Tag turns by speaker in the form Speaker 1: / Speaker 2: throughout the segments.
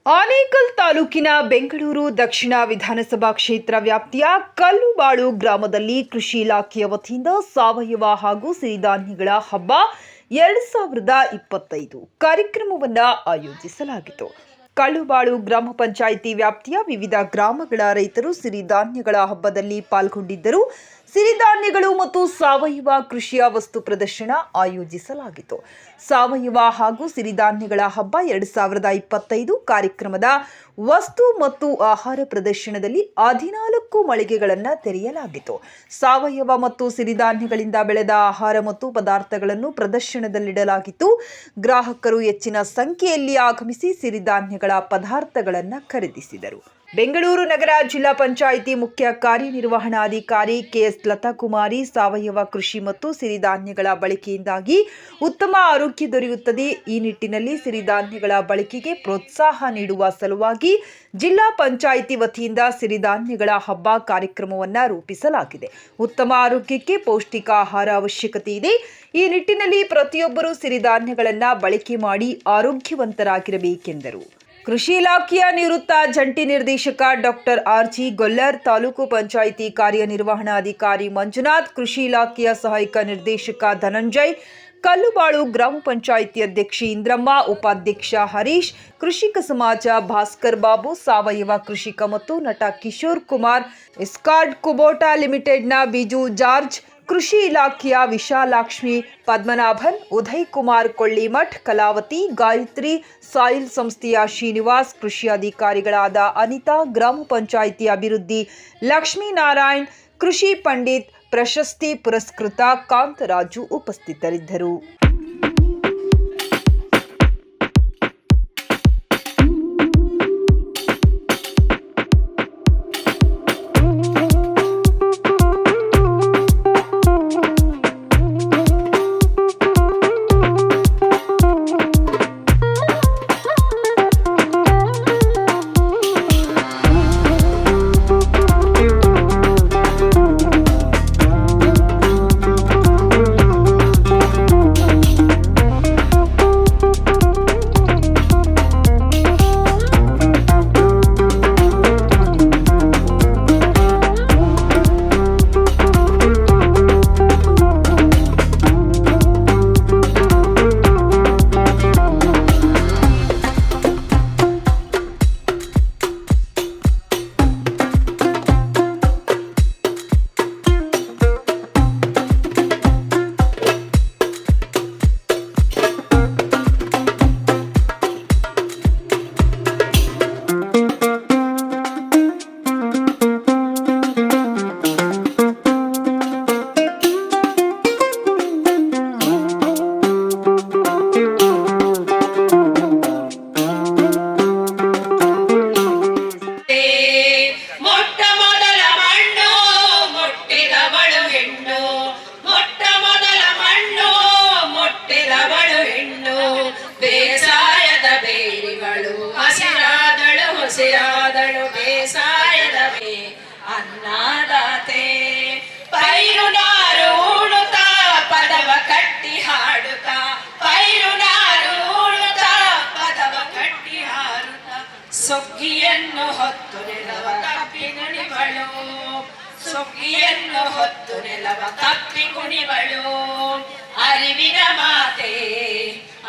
Speaker 1: ಆನೇಕಲ್ ತಾಲೂಕಿನ ಬೆಂಗಳೂರು ದಕ್ಷಿಣ ವಿಧಾನಸಭಾ ಕ್ಷೇತ್ರ ವ್ಯಾಪ್ತಿಯ ಕಲ್ಲುಬಾಳು ಗ್ರಾಮದಲ್ಲಿ ಕೃಷಿ ಇಲಾಖೆಯ ವತಿಯಿಂದ ಸಾವಯವ ಹಾಗೂ ಸಿರಿಧಾನ್ಯಗಳ ಹಬ್ಬ 2025 ಕಾರ್ಯಕ್ರಮವನ್ನು ಆಯೋಜಿಸಲಾಗಿತ್ತು. ಕಲ್ಲುಬಾಳು ಗ್ರಾಮ ಪಂಚಾಯಿತಿ ವ್ಯಾಪ್ತಿಯ ವಿವಿಧ ಗ್ರಾಮಗಳ ರೈತರು ಸಿರಿಧಾನ್ಯಗಳ ಹಬ್ಬದಲ್ಲಿ ಪಾಲ್ಗೊಂಡಿದ್ದರು. ಸಿರಿಧಾನ್ಯಗಳು ಮತ್ತು ಸಾವಯವ ಕೃಷಿಯ ವಸ್ತು ಪ್ರದರ್ಶನ ಆಯೋಜಿಸಲಾಗಿತ್ತು. ಸಾವಯವ ಹಾಗೂ ಸಿರಿಧಾನ್ಯಗಳ ಹಬ್ಬ 2025 ಕಾರ್ಯಕ್ರಮದ ವಸ್ತು ಮತ್ತು ಆಹಾರ ಪ್ರದರ್ಶನದಲ್ಲಿ 14 ಮಳಿಗೆಗಳನ್ನು ತೆರೆಯಲಾಗಿತ್ತು. ಸಾವಯವ ಮತ್ತು ಸಿರಿಧಾನ್ಯಗಳಿಂದ ಬೆಳೆದ ಆಹಾರ ಮತ್ತು ಪದಾರ್ಥಗಳನ್ನು ಪ್ರದರ್ಶನದಲ್ಲಿಡಲಾಗಿತ್ತು. ಗ್ರಾಹಕರು ಹೆಚ್ಚಿನ ಸಂಖ್ಯೆಯಲ್ಲಿ ಆಗಮಿಸಿ ಸಿರಿಧಾನ್ಯಗಳ ಪದಾರ್ಥಗಳನ್ನು ಖರೀದಿಸಿದರು. ಬೆಂಗಳೂರು ನಗರ ಜಿಲ್ಲಾ ಪಂಚಾಯಿತಿ ಮುಖ್ಯ ಕಾರ್ಯನಿರ್ವಹಣಾಧಿಕಾರಿ ಕೆಎಸ್ ಲತಾಕುಮಾರಿ, ಸಾವಯವ ಕೃಷಿ ಮತ್ತು ಸಿರಿಧಾನ್ಯಗಳ ಬಳಕೆಯಿಂದಾಗಿ ಉತ್ತಮ ಆರೋಗ್ಯ ದೊರೆಯುತ್ತದೆ. ಈ ನಿಟ್ಟಿನಲ್ಲಿ ಸಿರಿಧಾನ್ಯಗಳ ಬಳಕೆಗೆ ಪ್ರೋತ್ಸಾಹ ನೀಡುವ ಸಲುವಾಗಿ ಜಿಲ್ಲಾ ಪಂಚಾಯಿತಿ ವತಿಯಿಂದ ಸಿರಿಧಾನ್ಯಗಳ ಹಬ್ಬ ಕಾರ್ಯಕ್ರಮವನ್ನು ರೂಪಿಸಲಾಗಿದೆ. ಉತ್ತಮ ಆರೋಗ್ಯಕ್ಕೆ ಪೌಷ್ಟಿಕ ಆಹಾರ ಅವಶ್ಯಕತೆ ಇದೆ. ಈ ನಿಟ್ಟಿನಲ್ಲಿ ಪ್ರತಿಯೊಬ್ಬರೂ ಸಿರಿಧಾನ್ಯಗಳನ್ನು ಬಳಕೆ ಮಾಡಿ ಆರೋಗ್ಯವಂತರಾಗಿರಬೇಕೆಂದರು. ಕೃಷಿ ಇಲಾಖೆಯ ನಿವೃತ್ತ ಜಂಟಿ ನಿರ್ದೇಶಕ ಡಾಕ್ಟರ್ ಆರ್.ಜಿ. ಗೊಲ್ಲರ್, ತಾಲೂಕು ಪಂಚಾಯಿತಿ ಕಾರ್ಯನಿರ್ವಹಣಾಧಿಕಾರಿ ಮಂಜುನಾಥ್, ಕೃಷಿ ಇಲಾಖೆಯ ಸಹಾಯಕ ನಿರ್ದೇಶಕ ಧನಂಜಯ್, ಕಲ್ಲುಬಾಳು ಗ್ರಾಮ ಪಂಚಾಯಿತಿ ಅಧ್ಯಕ್ಷೆ ಇಂದ್ರಮ್ಮ, ಉಪಾಧ್ಯಕ್ಷ ಹರೀಶ್, ಕೃಷಿಕ ಸಮಾಜ ಭಾಸ್ಕರ್ ಬಾಬು, ಸಾವಯವ ಕೃಷಿಕ ಮತ್ತು ನಟ ಕಿಶೋರ್ ಕುಮಾರ್, ಎಸ್ಕಾರ್ಡ್ ಕುಬೋಟಾ ಲಿಮಿಟೆಡ್ನ ಬಿಜು ಜಾರ್ಜ್, ಕೃಷಿ ಇಲಾಖೆಯ ವಿಶಾಲಾಕ್ಷ್ಮಿ ಪದ್ಮನಾಭನ್, ಉದಯ್ ಕುಮಾರ್ ಕೊಳ್ಳಿಮಠ್, ಕಲಾವತಿ, ಗಾಯತ್ರಿ, ಸಾಯಿಲ್ ಸಂಸ್ಥೆಯ ಶ್ರೀನಿವಾಸ್, ಕೃಷಿ ಅಧಿಕಾರಿಗಳಾದ ಅನಿತಾ, ಗ್ರಾಮ ಪಂಚಾಯಿತಿ ಅಭಿವೃದ್ಧಿ ಲಕ್ಷ್ಮೀನಾರಾಯಣ್, ಕೃಷಿ ಪಂಡಿತ್, ಪ್ರಶಸ್ತಿ ಪುರಸ್ಕೃತ ಕಾಂತರಾಜು ಉಪಸ್ಥಿತರಿದ್ದರು.
Speaker 2: ಹಸಿರಾದಳು ಬೇಸಾಯದ ಅನ್ನದಾತೆ, ಪೈರು ನಾರು ಉಳುತ್ತಾ ಪದವ ಕಟ್ಟಿ ಹಾಡುತ್ತಾ, ಪೈರು ನಾರು ಉಳುತ್ತಾ ಪದವ ಕಟ್ಟಿ ಹಾಡುತ್ತಾ, ಸುಗ್ಗಿಯನ್ನು ಹೊತ್ತು ನೆಲವ ತಪ್ಪಿ ಕುಣಿವಳು, ಸುಗ್ಗಿಯನ್ನು ಹೊತ್ತು ನೆಲವ ತಪ್ಪಿ ಕುಣಿವಳು, ಅರಿವಿನ ಮಾತೆ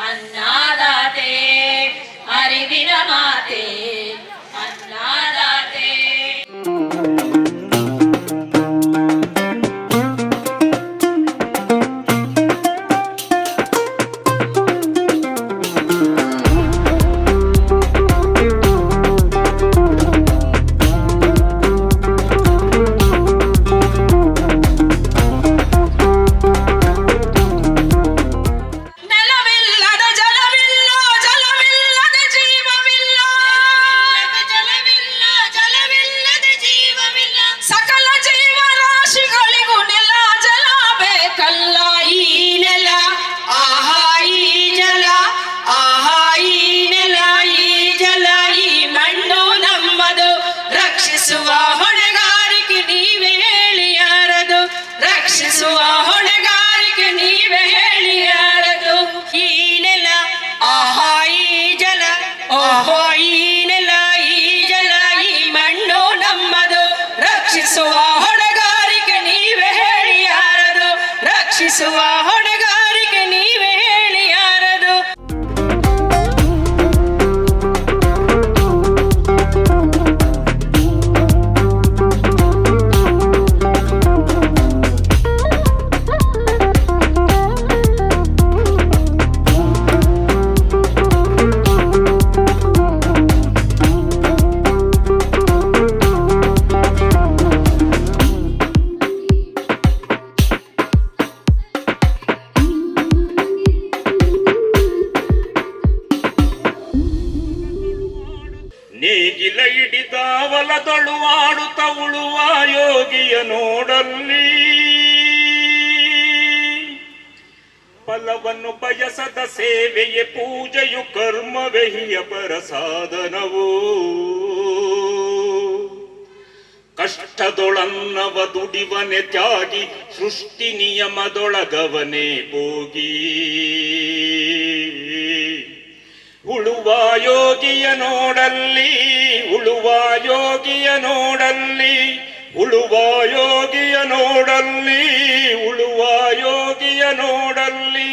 Speaker 2: ಅನ್ನದಾತೆ, ಅರಿವಿನ ಮಾತೆ ಅನ್ನದಾತೆ. ನೆಲವಿಲ್ಲದ ಜಲವಿಲ್ಲ, ಜಲವಿಲ್ಲದ ಜೀವವಿಲ್ಲ.
Speaker 3: ನೇಗಿಲ ಹಿಡಿದ ಹೊಲದೊಳು ಆಡುತ್ತ ಉಳುವ ಯೋಗಿಯ ನೋಡಲ್ಲಿ ಫಲವನ್ನು ಬಯಸದ ಸೇವೆಯೇ ಪೂಜೆಯು ಕರ್ಮವೇ ಹಿಯಪರ ಸಾಧನವು ಕಷ್ಟದೊಳನ್ನವ ದುಡಿವನೆ ತ್ಯಾಗಿ ಸೃಷ್ಟಿ ನಿಯಮದೊಳಗವನೇ ಹೋಗಿ ಉಳುವ ಯೋಗಿಯ ನೋಡಲ್ಲಿ ಉಳುವ ಯೋಗಿಯ ನೋಡಲ್ಲಿ ಉಳುವ ಯೋಗಿಯ ನೋಡಲ್ಲಿ ಉಳುವ ಯೋಗಿಯ ನೋಡಲ್ಲಿ.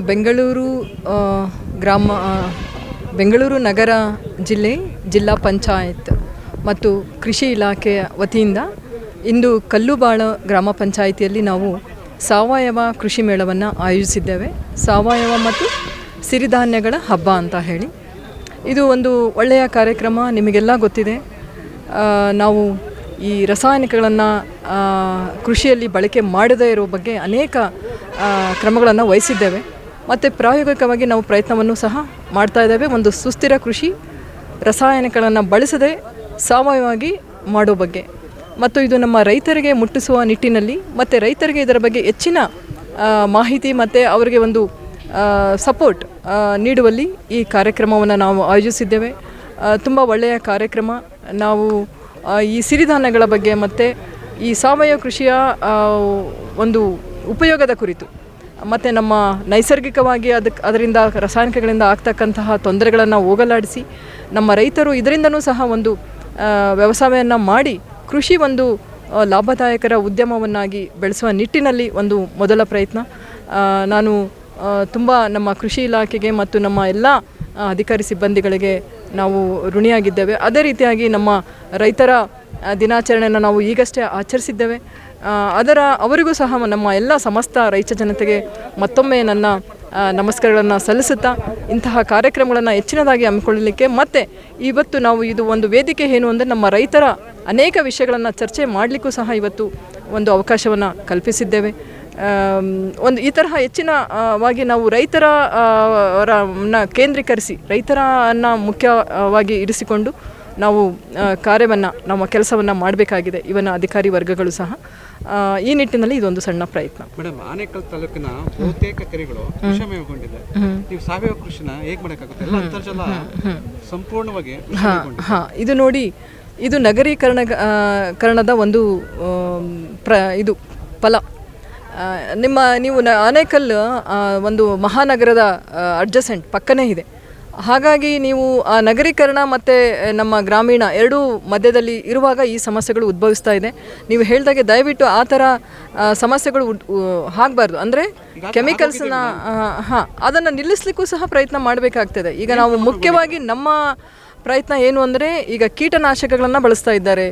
Speaker 4: ಬೆಂಗಳೂರು ಬೆಂಗಳೂರು ನಗರ ಜಿಲ್ಲಾ ಪಂಚಾಯತ್ ಮತ್ತು ಕೃಷಿ ಇಲಾಖೆಯ ವತಿಯಿಂದ ಇಂದು ಕಲ್ಲುಬಾಳ ಗ್ರಾಮ ಪಂಚಾಯಿತಿಯಲ್ಲಿ ನಾವು ಸಾವಯವ ಕೃಷಿ ಮೇಳವನ್ನು ಆಯೋಜಿಸಿದ್ದೇವೆ. ಸಾವಯವ ಮತ್ತು ಸಿರಿಧಾನ್ಯಗಳ ಹಬ್ಬ ಅಂತ ಹೇಳಿ ಇದು ಒಂದು ಒಳ್ಳೆಯ ಕಾರ್ಯಕ್ರಮ. ನಿಮಗೆಲ್ಲ ಗೊತ್ತಿದೆ, ನಾವು ಈ ರಾಸಾಯನಿಕಗಳನ್ನು ಕೃಷಿಯಲ್ಲಿ ಬಳಕೆ ಮಾಡದೇ ಇರೋ ಬಗ್ಗೆ ಅನೇಕ ಕ್ರಮಗಳನ್ನು ವಹಿಸಿದ್ದೇವೆ ಮತ್ತು ಪ್ರಾಯೋಗಿಕವಾಗಿ ನಾವು ಪ್ರಯತ್ನವನ್ನು ಸಹ ಮಾಡ್ತಾ ಇದ್ದೇವೆ. ಒಂದು ಸುಸ್ಥಿರ ಕೃಷಿ, ರಾಸಾಯನಿಕಗಳನ್ನು ಬಳಸದೆ ಸಾವಯವವಾಗಿ ಮಾಡೋ ಬಗ್ಗೆ ಮತ್ತು ಇದು ನಮ್ಮ ರೈತರಿಗೆ ಮುಟ್ಟಿಸುವ ನಿಟ್ಟಿನಲ್ಲಿ ಮತ್ತು ರೈತರಿಗೆ ಇದರ ಬಗ್ಗೆ ಹೆಚ್ಚಿನ ಮಾಹಿತಿ ಮತ್ತು ಅವರಿಗೆ ಒಂದು ಸಪೋರ್ಟ್ ನೀಡುವಲ್ಲಿ ಈ ಕಾರ್ಯಕ್ರಮವನ್ನು ನಾವು ಆಯೋಜಿಸಿದ್ದೇವೆ. ತುಂಬ ಒಳ್ಳೆಯ ಕಾರ್ಯಕ್ರಮ. ನಾವು ಈ ಸಿರಿಧಾನ್ಯಗಳ ಬಗ್ಗೆ ಮತ್ತು ಈ ಸಾವಯವ ಕೃಷಿಯ ಒಂದು ಉಪಯೋಗದ ಕುರಿತು ಮತ್ತು ನಮ್ಮ ನೈಸರ್ಗಿಕವಾಗಿ ಅದರಿಂದ ರಾಸಾಯನಿಕಗಳಿಂದ ಆಗ್ತಕ್ಕಂತಹ ತೊಂದರೆಗಳನ್ನು ಹೋಗಲಾಡಿಸಿ ನಮ್ಮ ರೈತರು ಇದರಿಂದನೂ ಸಹ ಒಂದು ವ್ಯವಸಾಯವನ್ನು ಮಾಡಿ ಕೃಷಿ ಒಂದು ಲಾಭದಾಯಕರ ಉದ್ಯಮವನ್ನಾಗಿ ಬೆಳೆಸುವ ನಿಟ್ಟಿನಲ್ಲಿ ಒಂದು ಮೊದಲ ಪ್ರಯತ್ನ. ನಾನು ತುಂಬ ನಮ್ಮ ಕೃಷಿ ಇಲಾಖೆಗೆ ಮತ್ತು ನಮ್ಮ ಎಲ್ಲ ಅಧಿಕಾರಿ ಸಿಬ್ಬಂದಿಗಳಿಗೆ ನಾವು ಋಣಿಯಾಗಿದ್ದೇವೆ. ಅದೇ ರೀತಿಯಾಗಿ ನಮ್ಮ ರೈತರ ದಿನಾಚರಣೆಯನ್ನು ನಾವು ಈಗಷ್ಟೇ ಆಚರಿಸಿದ್ದೇವೆ. ಅವರಿಗೂ ಸಹ ನಮ್ಮ ಎಲ್ಲ ಸಮಸ್ತ ರೈತ ಜನತೆಗೆ ಮತ್ತೊಮ್ಮೆ ನನ್ನ ನಮಸ್ಕಾರಗಳನ್ನು ಸಲ್ಲಿಸುತ್ತಾ ಇಂತಹ ಕಾರ್ಯಕ್ರಮಗಳನ್ನು ಹೆಚ್ಚಿನದಾಗಿ ಹಮ್ಮಿಕೊಳ್ಳಲಿಕ್ಕೆ ಮತ್ತು ಇವತ್ತು ನಾವು ಇದು ಒಂದು ವೇದಿಕೆ ಏನು ಅಂದರೆ ನಮ್ಮ ರೈತರ ಅನೇಕ ವಿಷಯಗಳನ್ನು ಚರ್ಚೆ ಮಾಡಲಿಕ್ಕೂ ಸಹ ಇವತ್ತು ಒಂದು ಅವಕಾಶವನ್ನು ಕಲ್ಪಿಸಿದ್ದೇವೆ. ಒಂದು ಈ ತರಹ ಹೆಚ್ಚಿನವಾಗಿ ನಾವು ರೈತರನ್ನು ಕೇಂದ್ರೀಕರಿಸಿ ರೈತರನ್ನು ಮುಖ್ಯವಾಗಿ ಇರಿಸಿಕೊಂಡು ನಾವು ನಮ್ಮ ಕೆಲಸವನ್ನು ಮಾಡಬೇಕಾಗಿದೆ. ಇವನ ಅಧಿಕಾರಿ ವರ್ಗಗಳು ಸಹ ಈ ನಿಟ್ಟಿನಲ್ಲಿ ಇದೊಂದು ಸಣ್ಣ ಪ್ರಯತ್ನ.
Speaker 5: ಮೇಡಮ್, ಆನೇಕಲ್ ತಾಲೂಕಿನ ಬಹುತೇಕ ಕೆರೆಗಳು ವಿಷಮಯಗೊಂಡಿದೆ. ನೀವು ಸಾವಯವ ಕೃಷಿನ ಹೇಗೆ ಮಾಡೋಕ್ಕಾಗುತ್ತೆ? ಎಲ್ಲ ಅಂತರ್ಜಲ ಸಂಪೂರ್ಣವಾಗಿ
Speaker 4: ಇದು ನೋಡಿ, ಇದು ನಗರೀಕರಣದ ಒಂದು ಇದು ಫಲ. ನೀವು ಆನೇಕಲ್ ಒಂದು ಮಹಾನಗರದ ಅಡ್ಜಸೆಂಟ್ ಪಕ್ಕನೇ ಇದೆ. ಹಾಗಾಗಿ ನೀವು ಆ ನಗರೀಕರಣ ಮತ್ತು ನಮ್ಮ ಗ್ರಾಮೀಣ ಎರಡೂ ಮಧ್ಯದಲ್ಲಿ ಇರುವಾಗ ಈ ಸಮಸ್ಯೆಗಳು ಉದ್ಭವಿಸ್ತಾ ಇದೆ. ನೀವು ಹೇಳಿದಾಗೆ ದಯವಿಟ್ಟು ಆ ಥರ ಸಮಸ್ಯೆಗಳು ಆಗಬಾರ್ದು. ಅಂದರೆ ಕೆಮಿಕಲ್ಸನ್ನ ಅದನ್ನು ನಿಲ್ಲಿಸಲಿಕ್ಕೂ ಸಹ ಪ್ರಯತ್ನ ಮಾಡಬೇಕಾಗ್ತದೆ. ಈಗ ನಾವು ಮುಖ್ಯವಾಗಿ ನಮ್ಮ ಪ್ರಯತ್ನ ಏನು ಅಂದರೆ, ಈಗ ಕೀಟನಾಶಕಗಳನ್ನು ಬಳಸ್ತಾ ಇದ್ದಾರೆ,